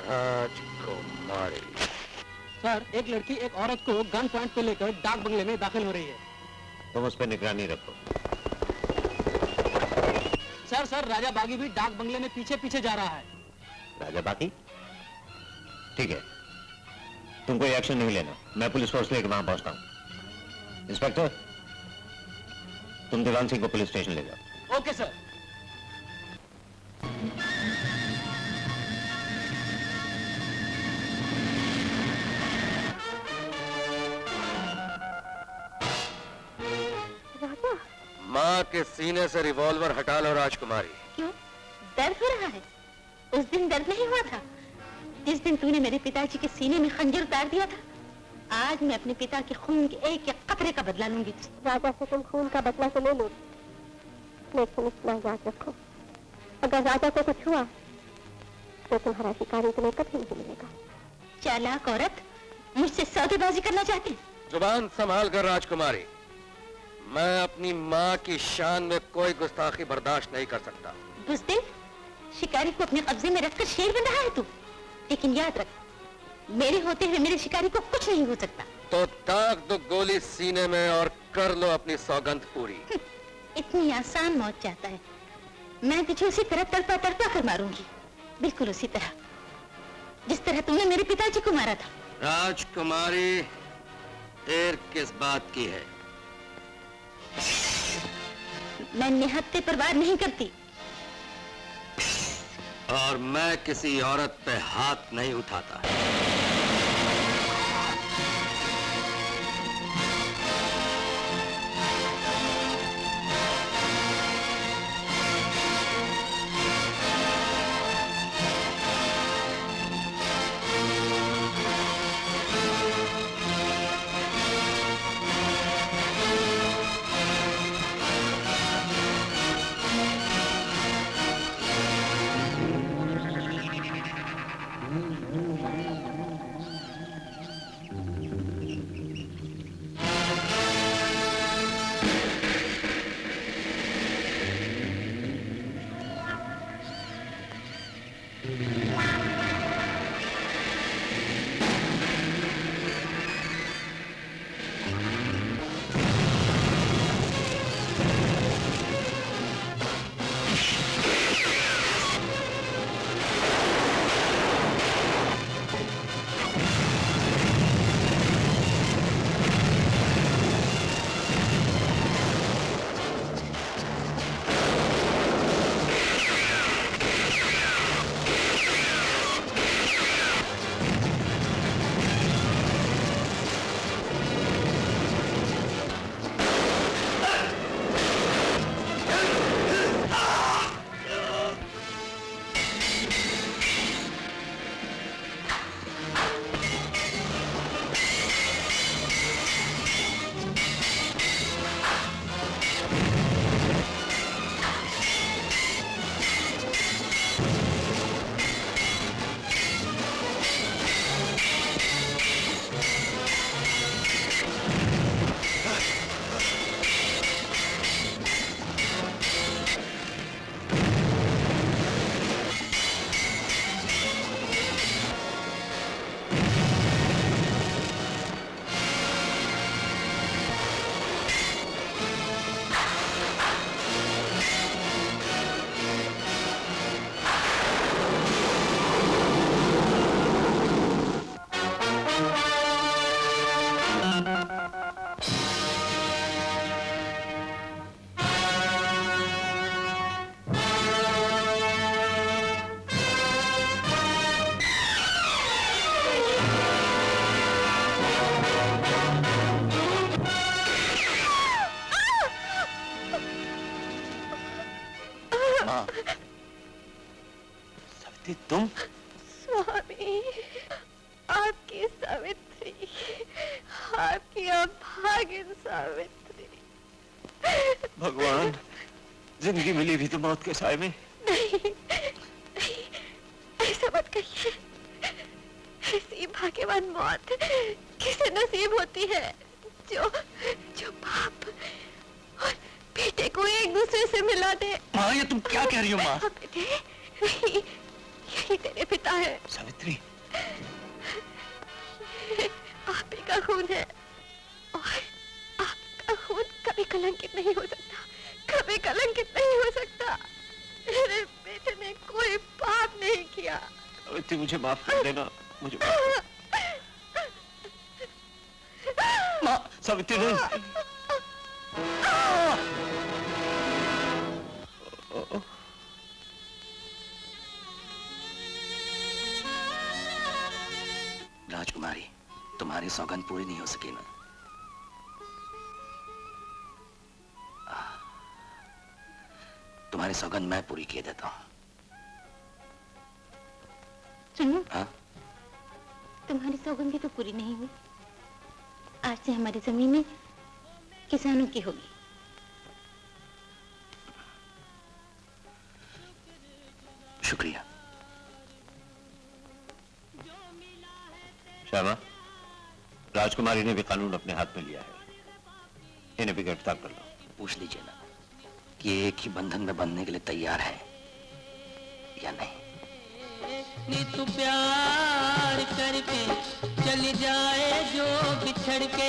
राजकुमारी। सर, एक लड़की एक औरत को गन पॉइंट पे लेकर डाक बंगले में दाखिल हो रही है। तुम उस पर निगरानी रखो। सर, राजा बागी भी डाक बंगले में पीछे पीछे जा रहा है। राजा बागी? ठीक है, तुम कोई एक्शन नहीं लेना, मैं पुलिस फोर्स लेकर वहां पहुंचता हूं। इंस्पेक्टर, तुम दीवान सिंह को पुलिस स्टेशन ले जाओ। Okay sir. माँ के सीने से रिवॉल्वर हटा लो राजकुमारी। क्यों, दर्द हो रहा है? उस दिन दर्द नहीं हुआ था जिस दिन तूने मेरे पिताजी के सीने में खंजर उतार दिया था? आज मैं अपने पिता के खून के एक एक कतरे का बदला लूंगी। राजा से तुम खून का बदला तो ले लो, लेकिन इतना याद रखो, अगर राजा को कुछ हुआ तो तुम्हारा शिकारी तुम्हें कभी नहीं मिलेगा। चालाक औरत, मुझसे सौदेबाजी करना चाहती है? जुबान संभाल कर राजकुमारी, मैं अपनी माँ की शान में कोई गुस्ताखी बर्दाश्त नहीं कर सकता। बुज़दिल, शिकारी को अपने कब्जे में रखकर शेर बन रहा है तू। लेकिन याद रख, मेरे होते हुए मेरे शिकारी को कुछ नहीं हो सकता। तो दाग दो गोली सीने में और कर लो अपनी सौगंध पूरी। इतनी आसान मौत चाहता है, मैं तुझे उसी तरह तड़पा तड़पा कर मारूंगी, बिल्कुल उसी तरह जिस तरह तुमने मेरे पिताजी को मारा था। राजकुमारी, देर किस बात की है? मैं निहत्थे पर वार नहीं करती। और मैं किसी औरत पे हाथ नहीं उठाता। सावित्री, तुम? स्वामी, आपकी सावित्री, आपकी अभागिन सावित्री। भगवान, जिंदगी मिली भी तो मौत के साए में। नहीं, ऐसा मत कहिए। ऐसी भाग्यवान मौत किसे नसीब होती है जो जो बाप और बेटे को एक दूसरे से मिला दे। माँ, ये तुम क्या कह रही हो माँ? बेटे, यही तेरे पिता है। सावित्री, आप ही का खून है और आपका खून कभी कलंकित नहीं हो सकता, कभी कलंकित नहीं हो सकता। मेरे बेटे ने कोई पाप नहीं किया। सावित्री, मुझे मुझे माफ कर देना, मुझे माँ सावित्री नहीं। राजकुमारी, तुम्हारी सौगंध पूरी नहीं हो सकी ना? तुम्हारी सौगंध मैं पूरी किए देता हूँ। सुनो, हाँ? तुम्हारी सौगंध भी तो पूरी नहीं हुई। आज से हमारी जमीनें किसानों की होगी। शुक्रिया। श्यामा, राजकुमारी ने भी कानून अपने हाथ में लिया है, इन्हें भी गिरफ्तार कर लो। पूछ लीजिए ना कि ये एक ही बंधन में बंधने के लिए तैयार है या नहीं। नी तू प्यार करके चली जाए जो बिछड़ के,